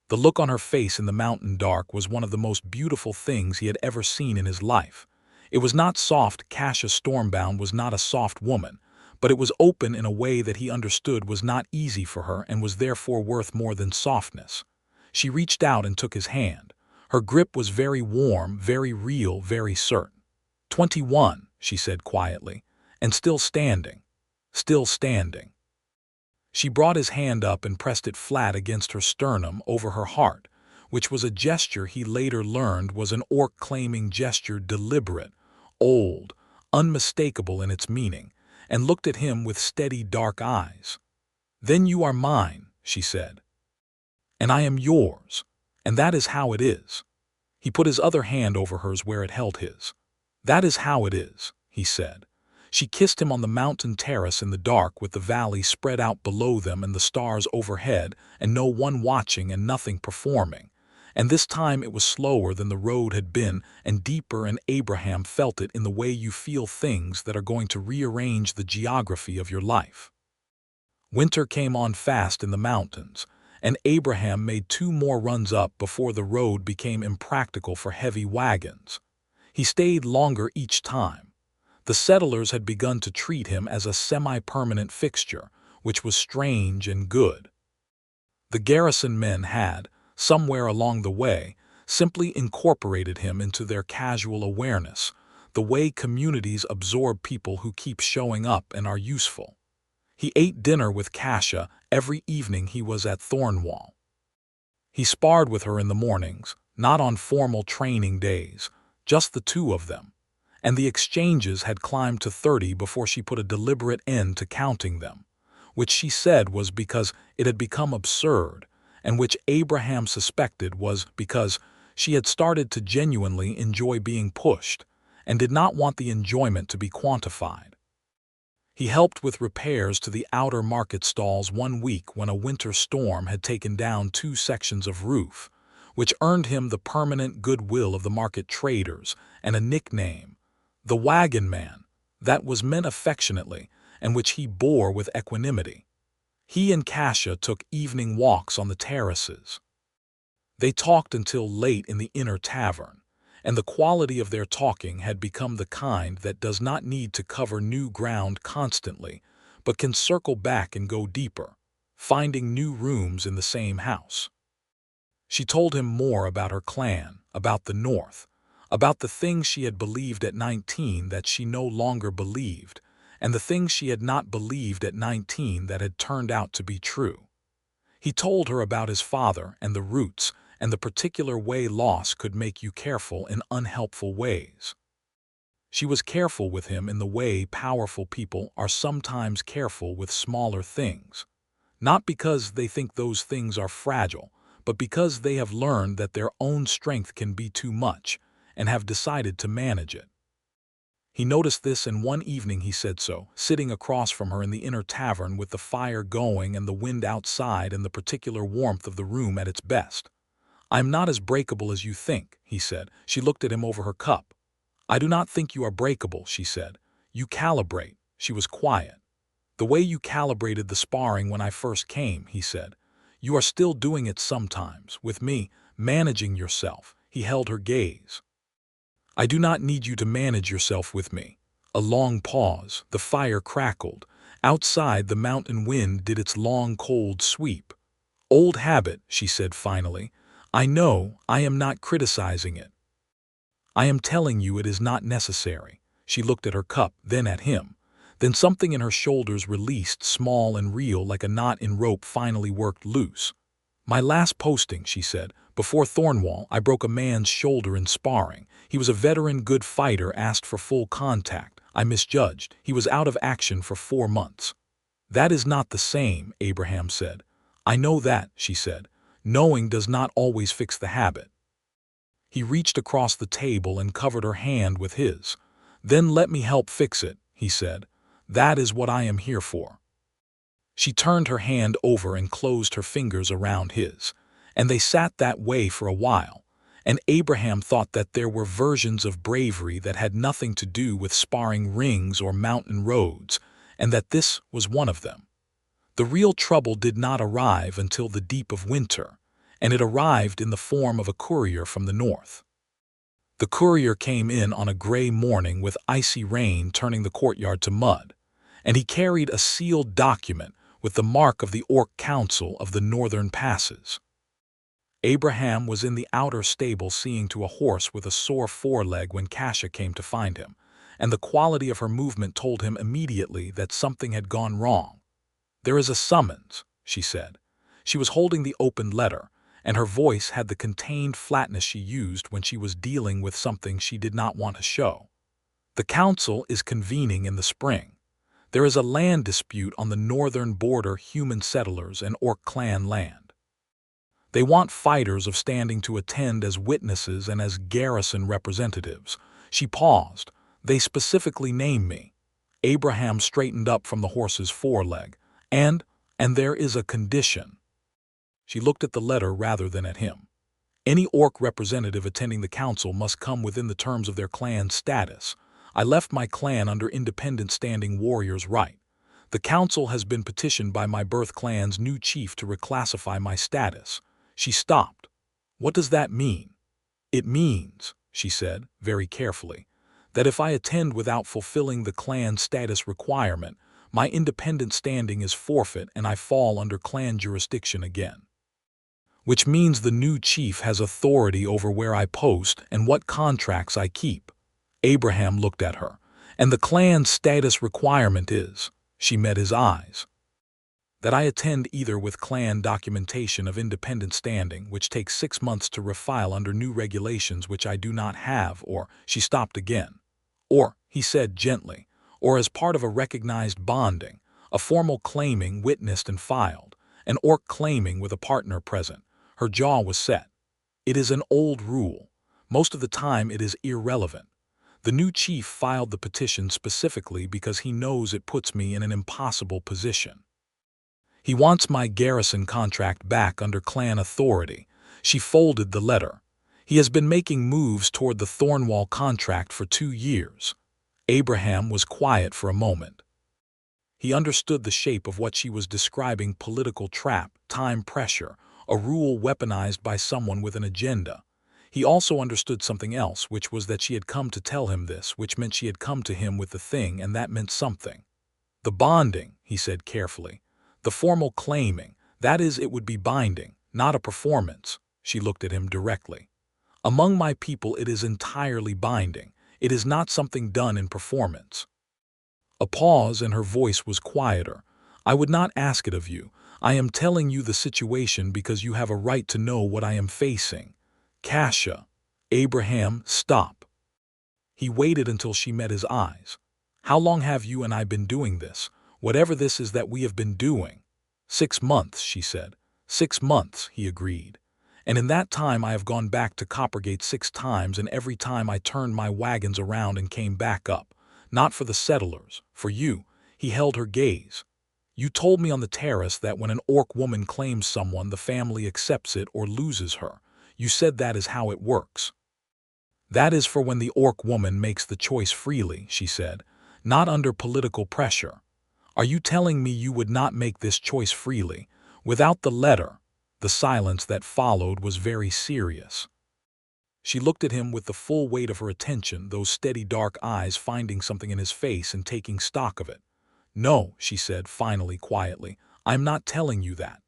The look on her face in the mountain dark was one of the most beautiful things he had ever seen in his life. It was not soft. Kasha Stormbound was not a soft woman, but it was open in a way that he understood was not easy for her and was therefore worth more than softness. She reached out and took his hand. Her grip was very warm, very real, very certain. 21, she said quietly, and still standing. Still standing. She brought his hand up and pressed it flat against her sternum over her heart, which was a gesture he later learned was an orc-claiming gesture, deliberate, old, unmistakable in its meaning, and looked at him with steady dark eyes. "Then you are mine," she said. "And I am yours, and that is how it is." He put his other hand over hers where it held his. "That is how it is," he said. She kissed him on the mountain terrace in the dark, with the valley spread out below them and the stars overhead, and no one watching and nothing performing. And this time it was slower than the road had been, and deeper, and Abraham felt it in the way you feel things that are going to rearrange the geography of your life. Winter came on fast in the mountains, and Abraham made 2 more runs up before the road became impractical for heavy wagons. He stayed longer each time. The settlers had begun to treat him as a semi-permanent fixture, which was strange and good. The garrison men had, somewhere along the way, simply incorporated him into their casual awareness, the way communities absorb people who keep showing up and are useful. He ate dinner with Kasha every evening he was at Thornwall. He sparred with her in the mornings, not on formal training days, just the 2 of them, and the exchanges had climbed to 30 before she put a deliberate end to counting them, which she said was because it had become absurd, and which Abraham suspected was because she had started to genuinely enjoy being pushed and did not want the enjoyment to be quantified. He helped with repairs to the outer market stalls one week when a winter storm had taken down 2 sections of roof, which earned him the permanent goodwill of the market traders and a nickname, the Wagon Man, that was meant affectionately and which he bore with equanimity. He and Kasha took evening walks on the terraces. They talked until late in the inner tavern, and the quality of their talking had become the kind that does not need to cover new ground constantly, but can circle back and go deeper, finding new rooms in the same house. She told him more about her clan, about the North, about the things she had believed at 19 that she no longer believed, and the things she had not believed at 19 that had turned out to be true. He told her about his father and the roots and the particular way loss could make you careful in unhelpful ways. She was careful with him in the way powerful people are sometimes careful with smaller things, not because they think those things are fragile, but because they have learned that their own strength can be too much and have decided to manage it. He noticed this, and one evening he said so, sitting across from her in the inner tavern with the fire going and the wind outside and the particular warmth of the room at its best. "I am not as breakable as you think," he said. She looked at him over her cup. "I do not think you are breakable," she said. "You calibrate." She was quiet. "The way you calibrated the sparring when I first came," he said. "You are still doing it sometimes, with me, managing yourself." He held her gaze. "I do not need you to manage yourself with me." A long pause. The fire crackled. Outside, the mountain wind did its long cold sweep. "Old habit," she said finally. "I know, I am not criticizing it. I am telling you it is not necessary." She looked at her cup, then at him. Then something in her shoulders released, small and real, like a knot in rope finally worked loose. "My last posting," she said, "before Thornwall, I broke a man's shoulder in sparring. He was a veteran, good fighter, asked for full contact. I misjudged. He was out of action for 4 months. "That is not the same," Abraham said. "I know that," she said. "Knowing does not always fix the habit." He reached across the table and covered her hand with his. "Then let me help fix it," he said. "That is what I am here for." She turned her hand over and closed her fingers around his, and they sat that way for a while, and Abraham thought that there were versions of bravery that had nothing to do with sparring rings or mountain roads, and that this was one of them. The real trouble did not arrive until the deep of winter, and it arrived in the form of a courier from the north. The courier came in on a gray morning with icy rain turning the courtyard to mud, and he carried a sealed document with the mark of the Orc Council of the Northern Passes. Abraham was in the outer stable seeing to a horse with a sore foreleg when Kasha came to find him, and the quality of her movement told him immediately that something had gone wrong. "There is a summons," she said. She was holding the opened letter, and her voice had the contained flatness she used when she was dealing with something she did not want to show. "The council is convening in the spring. There is a land dispute on the northern border human settlers and Orc clan land. They want fighters of standing to attend as witnesses and as garrison representatives." She paused. "They specifically name me." Abraham straightened up from the horse's foreleg. And there is a condition." She looked at the letter rather than at him. "Any Orc representative attending the council must come within the terms of their clan's status. I left my clan under independent standing warriors' right. The council has been petitioned by my birth clan's new chief to reclassify my status." She stopped. "What does that mean?" "It means," she said, very carefully, "that if I attend without fulfilling the clan status requirement, my independent standing is forfeit and I fall under clan jurisdiction again. Which means the new chief has authority over where I post and what contracts I keep." Abraham looked at her. "And the clan status requirement is," she met his eyes, "that I attend either with clan documentation of independent standing, which takes 6 months to refile under new regulations which I do not have, or—" She stopped again. "Or," he said gently, "or as part of a recognized bonding, a formal claiming witnessed and filed, an Orc claiming with a partner present." Her jaw was set. "It is an old rule. Most of the time it is irrelevant. The new chief filed the petition specifically because he knows it puts me in an impossible position. He wants my garrison contract back under clan authority." She folded the letter. "He has been making moves toward the Thornwall contract for 2 years. Abraham was quiet for a moment. He understood the shape of what she was describing: political trap, time pressure, a rule weaponized by someone with an agenda. He also understood something else, which was that she had come to tell him this, which meant she had come to him with the thing, and that meant something. "The bonding," he said carefully. "The formal claiming. That is, it would be binding, not a performance." She looked at him directly. "Among my people it is entirely binding. It is not something done in performance." A pause, and her voice was quieter. "I would not ask it of you. I am telling you the situation because you have a right to know what I am facing." "Kasha." "Abraham, stop." He waited until she met his eyes. "How long have you and I been doing this? Whatever this is that we have been doing." 6 months, she said. 6 months, he agreed. "And in that time I have gone back to Coppergate 6 times, and every time I turned my wagons around and came back up. Not for the settlers, for you." He held her gaze. "You told me on the terrace that when an Orc woman claims someone, the family accepts it or loses her. You said that is how it works." "That is for when the Orc woman makes the choice freely," she said, "not under political pressure. Are you telling me you would not make this choice freely, without the letter?" The silence that followed was very serious. She looked at him with the full weight of her attention, those steady dark eyes finding something in his face and taking stock of it. "No," she said finally quietly, "I'm not telling you that."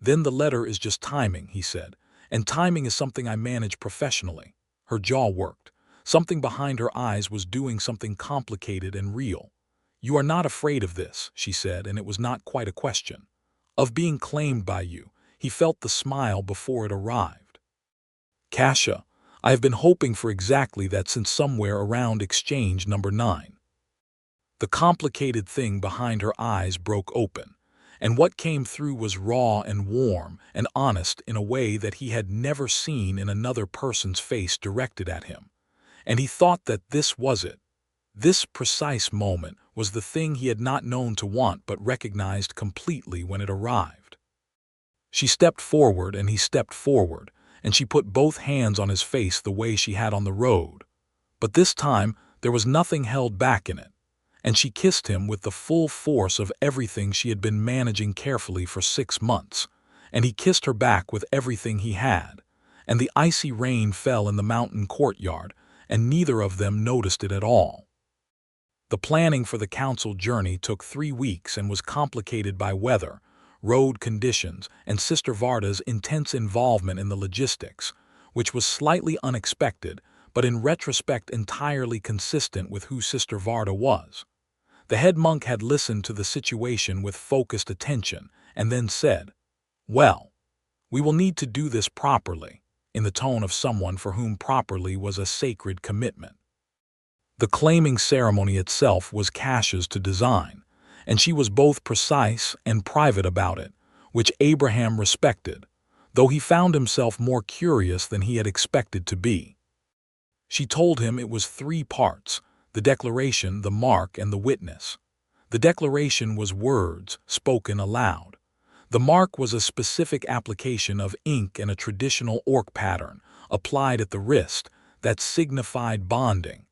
"Then the letter is just timing," he said, "and timing is something I manage professionally." Her jaw worked. Something behind her eyes was doing something complicated and real. "You are not afraid of this," she said, and it was not quite a question. "Of being claimed by you." He felt the smile before it arrived. "Kasha, I have been hoping for exactly that since somewhere around exchange number 9. The complicated thing behind her eyes broke open, and what came through was raw and warm and honest in a way that he had never seen in another person's face directed at him. And he thought that this was it. This precise moment was the thing he had not known to want but recognized completely when it arrived. She stepped forward and he stepped forward, and she put both hands on his face the way she had on the road. But this time there was nothing held back in it, and she kissed him with the full force of everything she had been managing carefully for 6 months, and he kissed her back with everything he had, and the icy rain fell in the mountain courtyard, and neither of them noticed it at all. The planning for the council journey took 3 weeks and was complicated by weather. road conditions, and Sister Varda's intense involvement in the logistics, which was slightly unexpected, but in retrospect entirely consistent with who Sister Varda was. The head monk had listened to the situation with focused attention, and then said, "Well, we will need to do this properly," in the tone of someone for whom properly was a sacred commitment. The claiming ceremony itself was Kasha's to design, and she was both precise and private about it, which Abraham respected, though he found himself more curious than he had expected to be. She told him it was 3 parts: the declaration, the mark, and the witness. The declaration was words spoken aloud. The mark was a specific application of ink and a traditional orc pattern, applied at the wrist, that signified bonding.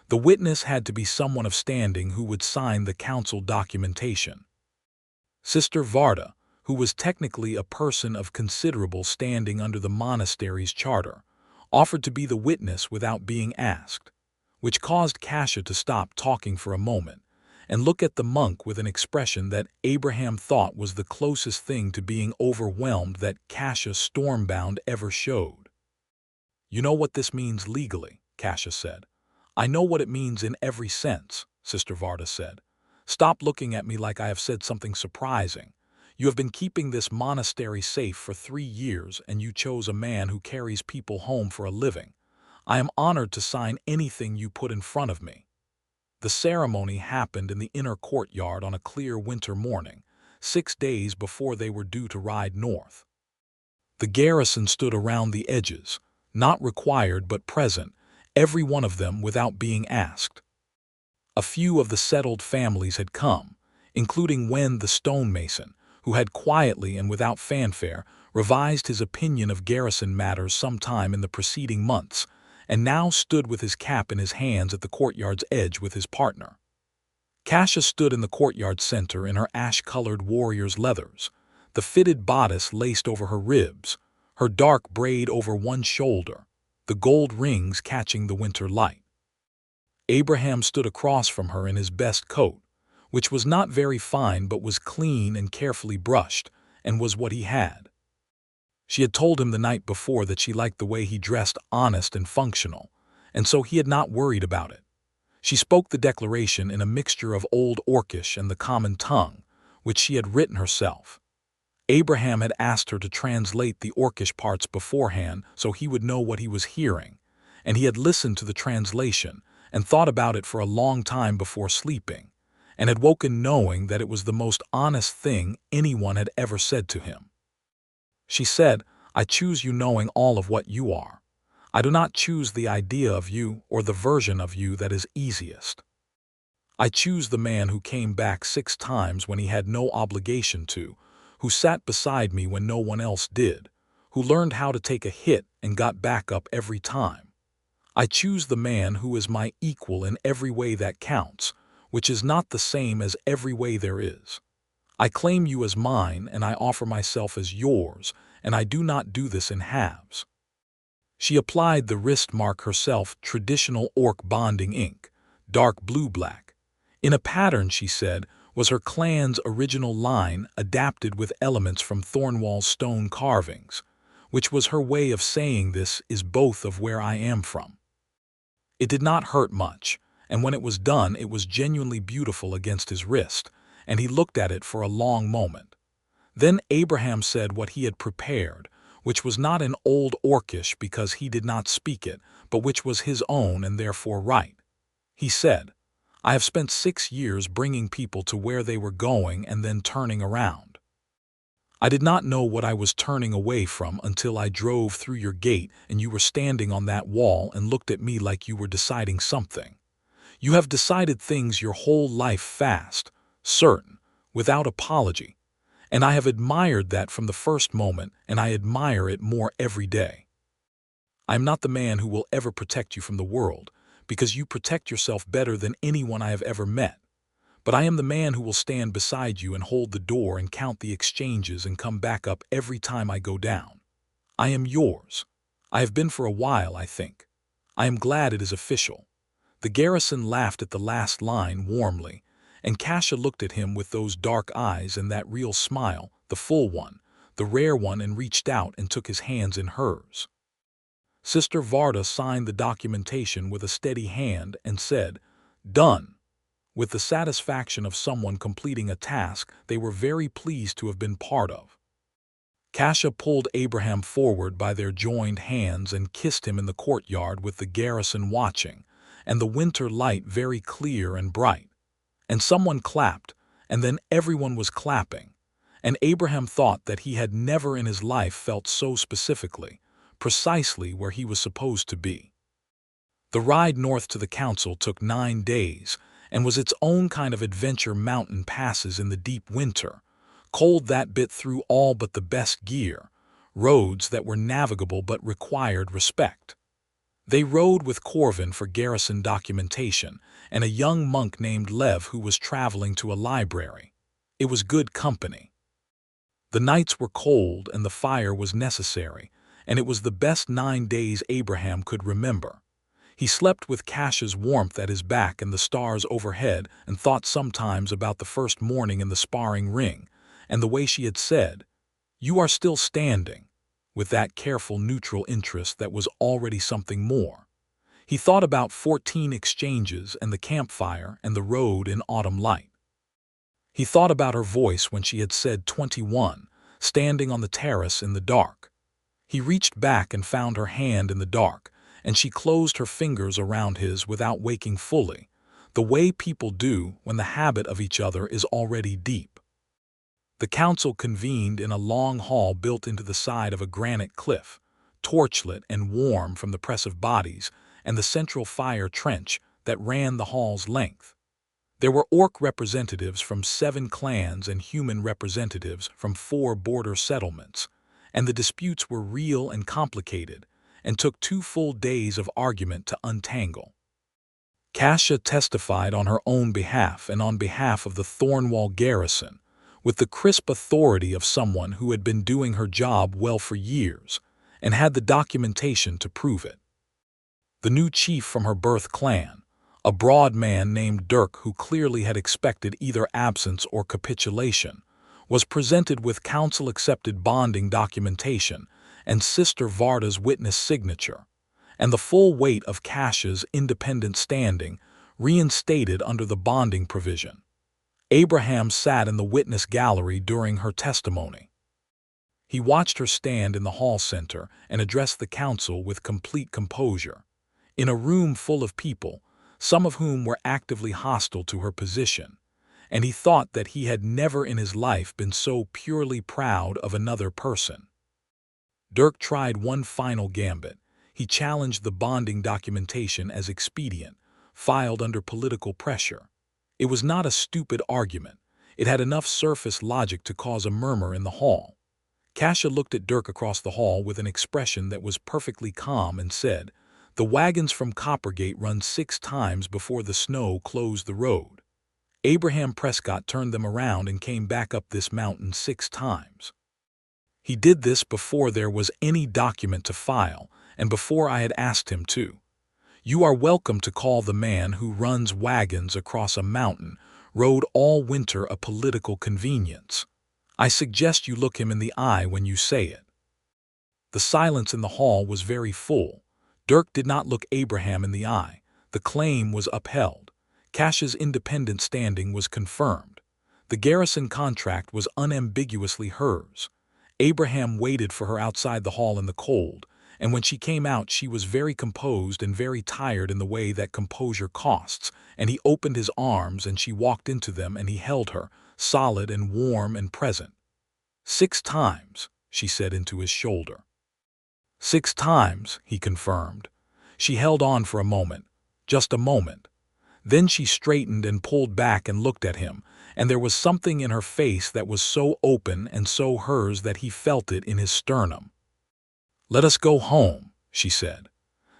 The witness had to be someone of standing who would sign the council documentation. Sister Varda, who was technically a person of considerable standing under the monastery's charter, offered to be the witness without being asked, which caused Kasha to stop talking for a moment and look at the monk with an expression that Abraham thought was the closest thing to being overwhelmed that Kasha Stormbound ever showed. "You know what this means legally," Kasha said. "I know what it means in every sense," Sister Varda said. "Stop looking at me like I have said something surprising. You have been keeping this monastery safe for 3 years, and you chose a man who carries people home for a living. I am honored to sign anything you put in front of me." The ceremony happened in the inner courtyard on a clear winter morning, 6 days before they were due to ride north. The garrison stood around the edges, not required but present, every one of them without being asked. A few of the settled families had come, including Wen the stonemason, who had quietly and without fanfare revised his opinion of garrison matters sometime in the preceding months, and now stood with his cap in his hands at the courtyard's edge with his partner. Kasha stood in the courtyard center in her ash-colored warrior's leathers, the fitted bodice laced over her ribs, her dark braid over one shoulder, the gold rings catching the winter light. Abraham stood across from her in his best coat, which was not very fine but was clean and carefully brushed, and was what he had. She had told him the night before that she liked the way he dressed, honest and functional, and so he had not worried about it. She spoke the declaration in a mixture of Old Orcish and the common tongue, which she had written herself. Abraham had asked her to translate the Orcish parts beforehand so he would know what he was hearing, and he had listened to the translation and thought about it for a long time before sleeping, and had woken knowing that it was the most honest thing anyone had ever said to him. She said, "I choose you knowing all of what you are. I do not choose the idea of you or the version of you that is easiest. I choose the man who came back 6 times when he had no obligation to, who sat beside me when no one else did, who learned how to take a hit and got back up every time. I choose the man who is my equal in every way that counts, which is not the same as every way there is. I claim you as mine, and I offer myself as yours, and I do not do this in halves." She applied the wrist mark herself, traditional orc bonding ink, dark blue-black. In a pattern, she said, was her clan's original line adapted with elements from Thornwall's stone carvings, which was her way of saying this is both of where I am from. It did not hurt much, and when it was done it was genuinely beautiful against his wrist, and he looked at it for a long moment. Then Abraham said what he had prepared, which was not in Old Orcish because he did not speak it, but which was his own and therefore right. He said, "I have spent 6 years bringing people to where they were going and then turning around. I did not know what I was turning away from until I drove through your gate and you were standing on that wall and looked at me like you were deciding something. You have decided things your whole life fast, certain, without apology, and I have admired that from the first moment, and I admire it more every day. I am not the man who will ever protect you from the world, because you protect yourself better than anyone I have ever met. But I am the man who will stand beside you and hold the door and count the exchanges and come back up every time I go down. I am yours. I have been for a while, I think. I am glad it is official." The garrison laughed at the last line warmly, and Kasha looked at him with those dark eyes and that real smile the full one, the rare one, and reached out and took his hands in hers. Sister Varda signed the documentation with a steady hand and said, "Done." With the satisfaction of someone completing a task they were very pleased to have been part of. Kasha pulled Abraham forward by their joined hands and kissed him in the courtyard with the garrison watching, and the winter light very clear and bright. And someone clapped, and then everyone was clapping, and Abraham thought that he had never in his life felt so specifically, precisely where he was supposed to be. The ride north to the council took 9 days, and was its own kind of adventure. Mountain passes in the deep winter, cold that bit through all but the best gear, roads that were navigable but required respect. They rode with Corvin for garrison documentation, and a young monk named Lev who was traveling to a library. It was good company. The nights were cold and the fire was necessary, and it was the best 9 days Abraham could remember. He slept with Kasha's warmth at his back and the stars overhead, and thought sometimes about the first morning in the sparring ring, and the way she had said, "You are still standing," with that careful neutral interest that was already something more. He thought about 14 exchanges and the campfire and the road in autumn light. He thought about her voice when she had said 21, standing on the terrace in the dark. He reached back and found her hand in the dark, and she closed her fingers around his without waking fully, the way people do when the habit of each other is already deep. The council convened in a long hall built into the side of a granite cliff, torchlit and warm from the press of bodies and the central fire trench that ran the hall's length. There were orc representatives from 7 clans and human representatives from 4 border settlements, and the disputes were real and complicated, and took 2 full days of argument to untangle. Kasha testified on her own behalf and on behalf of the Thornwall garrison, with the crisp authority of someone who had been doing her job well for years, and had the documentation to prove it. The new chief from her birth clan, a broad man named Dirk who clearly had expected either absence or capitulation, was presented with council-accepted bonding documentation and Sister Varda's witness signature, and the full weight of Kasha's independent standing reinstated under the bonding provision. Abraham sat in the witness gallery during her testimony. He watched her stand in the hall center and address the council with complete composure, in a room full of people, some of whom were actively hostile to her position, and he thought that he had never in his life been so purely proud of another person. Dirk tried one final gambit. He challenged the bonding documentation as expedient, filed under political pressure. It was not a stupid argument. It had enough surface logic to cause a murmur in the hall. Kasha looked at Dirk across the hall with an expression that was perfectly calm and said, "The wagons from Coppergate run 6 times before the snow closed the road. Abraham Prescott turned them around and came back up this mountain 6 times. He did this before there was any document to file and before I had asked him to. You are welcome to call the man who runs wagons across a mountain road all winter a political convenience. I suggest you look him in the eye when you say it." The silence in the hall was very full. Dirk did not look Abraham in the eye. The claim was upheld. Kasha's independent standing was confirmed. The garrison contract was unambiguously hers. Abraham waited for her outside the hall in the cold, and when she came out she was very composed and very tired in the way that composure costs, and he opened his arms and she walked into them and he held her, solid and warm and present. 6 times, she said into his shoulder. 6 times, he confirmed. She held on for a moment, just a moment. Then she straightened and pulled back and looked at him, and there was something in her face that was so open and so hers that he felt it in his sternum. "Let us go home," she said.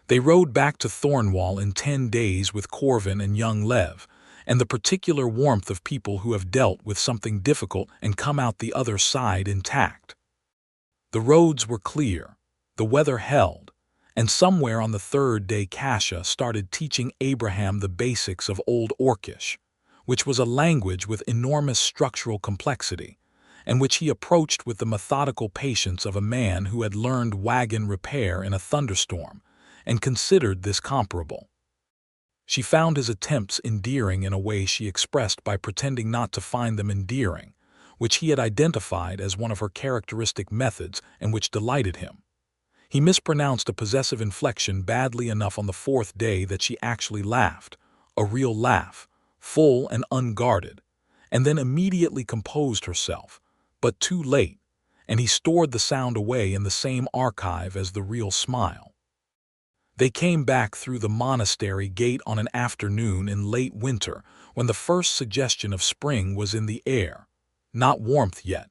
They rode back to Thornwall in 10 days with Corvin and young Lev, and the particular warmth of people who have dealt with something difficult and come out the other side intact. The roads were clear, the weather held, and somewhere on the 3rd day Kasha started teaching Abraham the basics of Old Orcish, which was a language with enormous structural complexity, and which he approached with the methodical patience of a man who had learned wagon repair in a thunderstorm, and considered this comparable. She found his attempts endearing in a way she expressed by pretending not to find them endearing, which he had identified as one of her characteristic methods and which delighted him. He mispronounced a possessive inflection badly enough on the fourth day that she actually laughed, a real laugh, full and unguarded, and then immediately composed herself, but too late, and he stored the sound away in the same archive as the real smile. They came back through the monastery gate on an afternoon in late winter when the first suggestion of spring was in the air. Not warmth yet,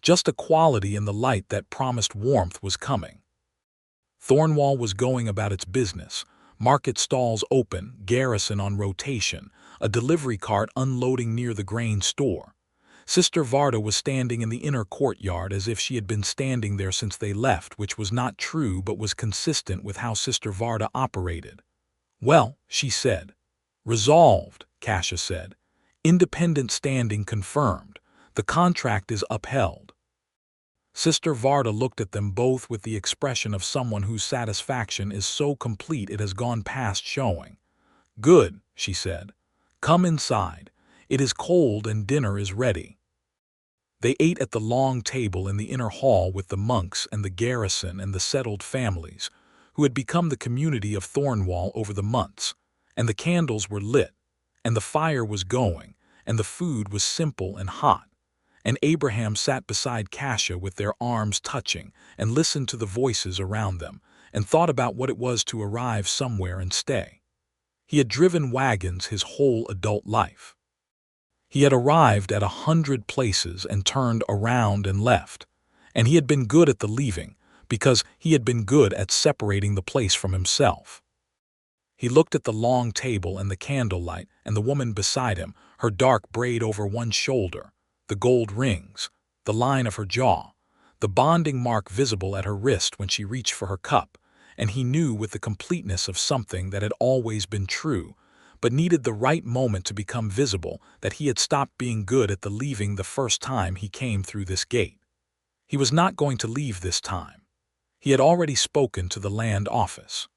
just a quality in the light that promised warmth was coming. Thornwall was going about its business, market stalls open, garrison on rotation, a delivery cart unloading near the grain store. Sister Varda was standing in the inner courtyard as if she had been standing there since they left, which was not true but was consistent with how Sister Varda operated. "Well," she said. "Resolved," Kasha said. "Independent standing confirmed. The contract is upheld." Sister Varda looked at them both with the expression of someone whose satisfaction is so complete it has gone past showing. "Good," she said. "Come inside. It is cold and dinner is ready." They ate at the long table in the inner hall with the monks and the garrison and the settled families, who had become the community of Thornwall over the months, and the candles were lit, and the fire was going, and the food was simple and hot, and Abraham sat beside Kasha with their arms touching and listened to the voices around them and thought about what it was to arrive somewhere and stay. He had driven wagons his whole adult life. He had arrived at 100 places and turned around and left, and he had been good at the leaving because he had been good at separating the place from himself. He looked at the long table and the candlelight and the woman beside him, her dark braid over one shoulder, the gold rings, the line of her jaw, the bonding mark visible at her wrist when she reached for her cup, and he knew with the completeness of something that had always been true, but needed the right moment to become visible, that he had stopped being good at the leaving the first time he came through this gate. He was not going to leave this time. He had already spoken to the land office.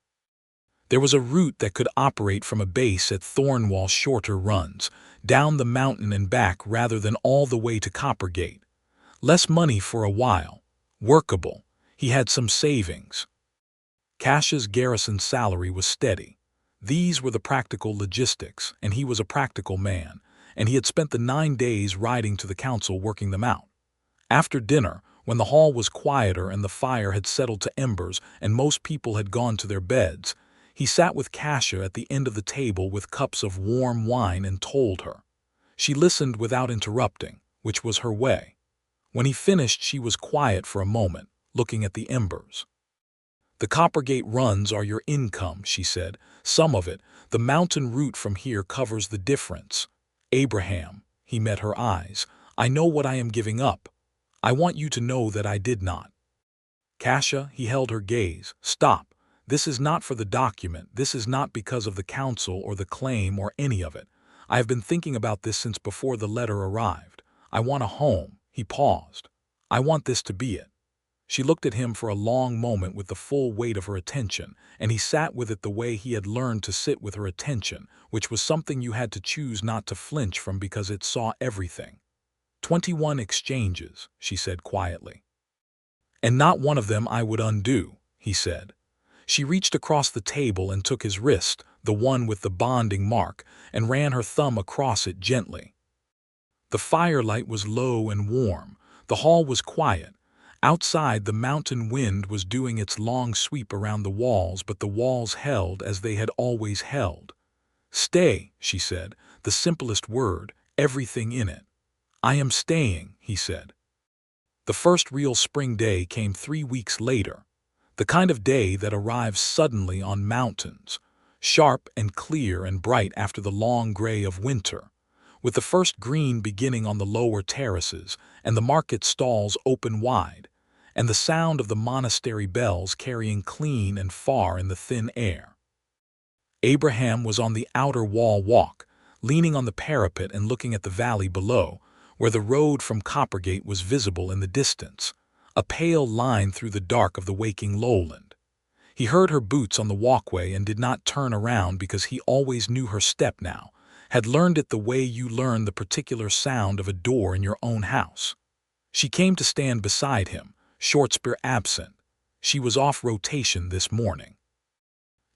There was a route that could operate from a base at Thornwall, shorter runs, down the mountain and back rather than all the way to Coppergate. Less money for a while. Workable. He had some savings. Kasha's garrison salary was steady. These were the practical logistics, and he was a practical man, and he had spent the 9 days riding to the council working them out. After dinner, when the hall was quieter and the fire had settled to embers and most people had gone to their beds, he sat with Kasha at the end of the table with cups of warm wine and told her. She listened without interrupting, which was her way. When he finished, she was quiet for a moment, looking at the embers. "The Coppergate runs are your income," she said. "Some of it. The mountain route from here covers the difference. Abraham," he met her eyes, "I know what I am giving up. I want you to know that I did not." "Kasha," he held her gaze, "stop. This is not for the document. This is not because of the council or the claim or any of it. I have been thinking about this since before the letter arrived. I want a home." He paused. "I want this to be it." She looked at him for a long moment with the full weight of her attention, and he sat with it the way he had learned to sit with her attention, which was something you had to choose not to flinch from because it saw everything. 21 exchanges, she said quietly. "And not one of them I would undo," he said. She reached across the table and took his wrist, the one with the bonding mark, and ran her thumb across it gently. The firelight was low and warm. The hall was quiet. Outside, the mountain wind was doing its long sweep around the walls, but the walls held as they had always held. "Stay," she said, the simplest word, everything in it. "I am staying," he said. The first real spring day came 3 weeks later. The kind of day that arrives suddenly on mountains, sharp and clear and bright after the long gray of winter, with the first green beginning on the lower terraces and the market stalls open wide, and the sound of the monastery bells carrying clean and far in the thin air. Abraham was on the outer wall walk, leaning on the parapet and looking at the valley below, where the road from Coppergate was visible in the distance, a pale line through the dark of the waking lowland. He heard her boots on the walkway and did not turn around because he always knew her step now, had learned it the way you learn the particular sound of a door in your own house. She came to stand beside him, Shortspear absent. She was off rotation this morning.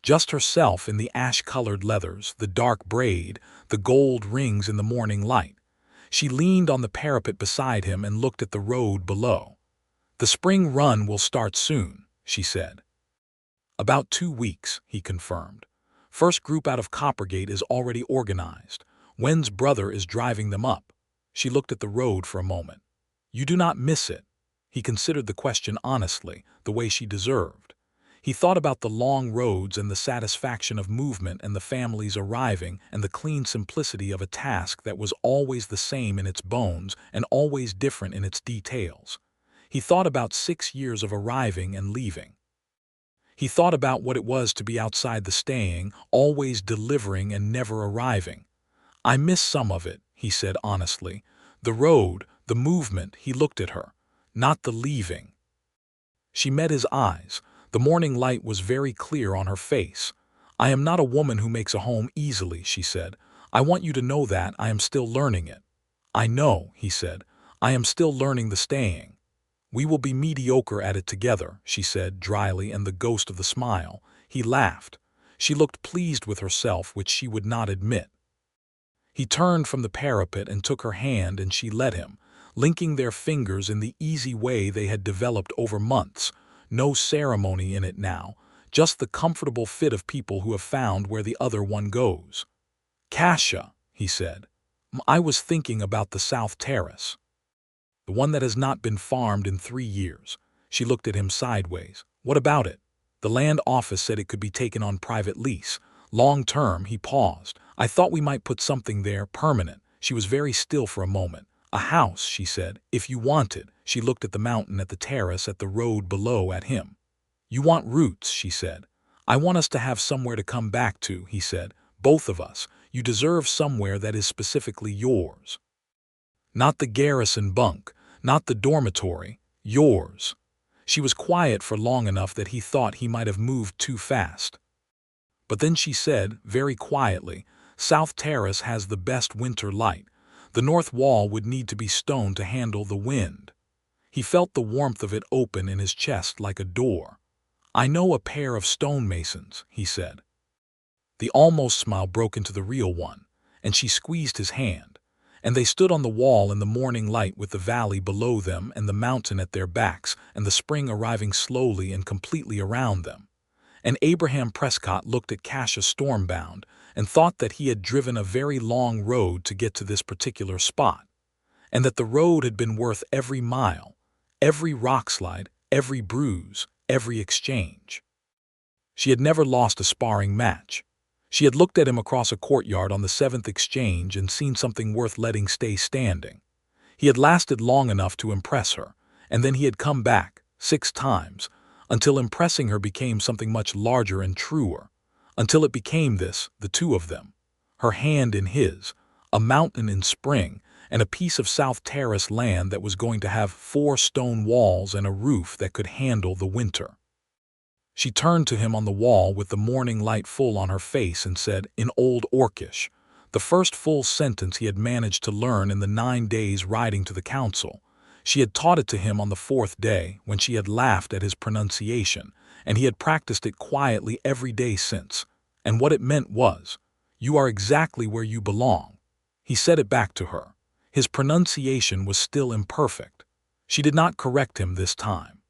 Just herself in the ash-colored leathers, the dark braid, the gold rings in the morning light. She leaned on the parapet beside him and looked at the road below. "The spring run will start soon," she said. "About 2 weeks," he confirmed. "First group out of Coppergate is already organized. Wen's brother is driving them up." She looked at the road for a moment. "You do not miss it?" He considered the question honestly, the way she deserved. He thought about the long roads and the satisfaction of movement and the families arriving and the clean simplicity of a task that was always the same in its bones and always different in its details. He thought about 6 years of arriving and leaving. He thought about what it was to be outside the staying, always delivering and never arriving. "I miss some of it," he said honestly. "The road, the movement." He looked at her. "Not the leaving." She met his eyes. The morning light was very clear on her face. "I am not a woman who makes a home easily," she said. "I want you to know that I am still learning it." "I know," he said. "I am still learning the staying." "We will be mediocre at it together," she said dryly, and the ghost of the smile. He laughed. She looked pleased with herself, which she would not admit. He turned from the parapet and took her hand, and she led him, linking their fingers in the easy way they had developed over months. No ceremony in it now, just the comfortable fit of people who have found where the other one goes. "Kasha," he said, "I was thinking about the South Terrace. The one that has not been farmed in 3 years. She looked at him sideways. "What about it?" "The land office said it could be taken on private lease. Long term." He paused. "I thought we might put something there, permanent." She was very still for a moment. "A house," she said, "if you wanted." She looked at the mountain, at the terrace, at the road below, at him. "You want roots," she said. "I want us to have somewhere to come back to," he said. "Both of us. You deserve somewhere that is specifically yours. Not the garrison bunk, not the dormitory, yours." She was quiet for long enough that he thought he might have moved too fast. But then she said, very quietly, "South Terrace has the best winter light. The north wall would need to be stone to handle the wind." He felt the warmth of it open in his chest like a door. "I know a pair of stonemasons," he said. The almost smile broke into the real one, and she squeezed his hand. And they stood on the wall in the morning light with the valley below them and the mountain at their backs and the spring arriving slowly and completely around them. And Abraham Prescott looked at Kasha Stormbound and thought that he had driven a very long road to get to this particular spot, and that the road had been worth every mile, every rockslide, every bruise, every exchange. She had never lost a sparring match. She had looked at him across a courtyard on the 7th exchange and seen something worth letting stay standing. He had lasted long enough to impress her, and then he had come back 6 times, until impressing her became something much larger and truer, until it became this, the two of them, her hand in his, a mountain in spring, and a piece of South Terrace land that was going to have 4 stone walls and a roof that could handle the winter. She turned to him on the wall with the morning light full on her face and said, in Old Orcish, the first full sentence he had managed to learn in the 9 days riding to the council. She had taught it to him on the 4th day, when she had laughed at his pronunciation, and he had practiced it quietly every day since. And what it meant was, "You are exactly where you belong." He said it back to her. His pronunciation was still imperfect. She did not correct him this time.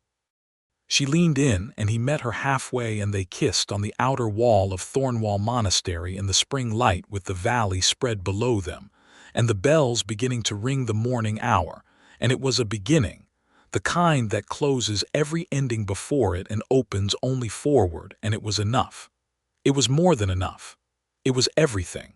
She leaned in, and he met her halfway, and they kissed on the outer wall of Thornwall Monastery in the spring light with the valley spread below them, and the bells beginning to ring the morning hour, and it was a beginning, the kind that closes every ending before it and opens only forward, and it was enough. It was more than enough. It was everything.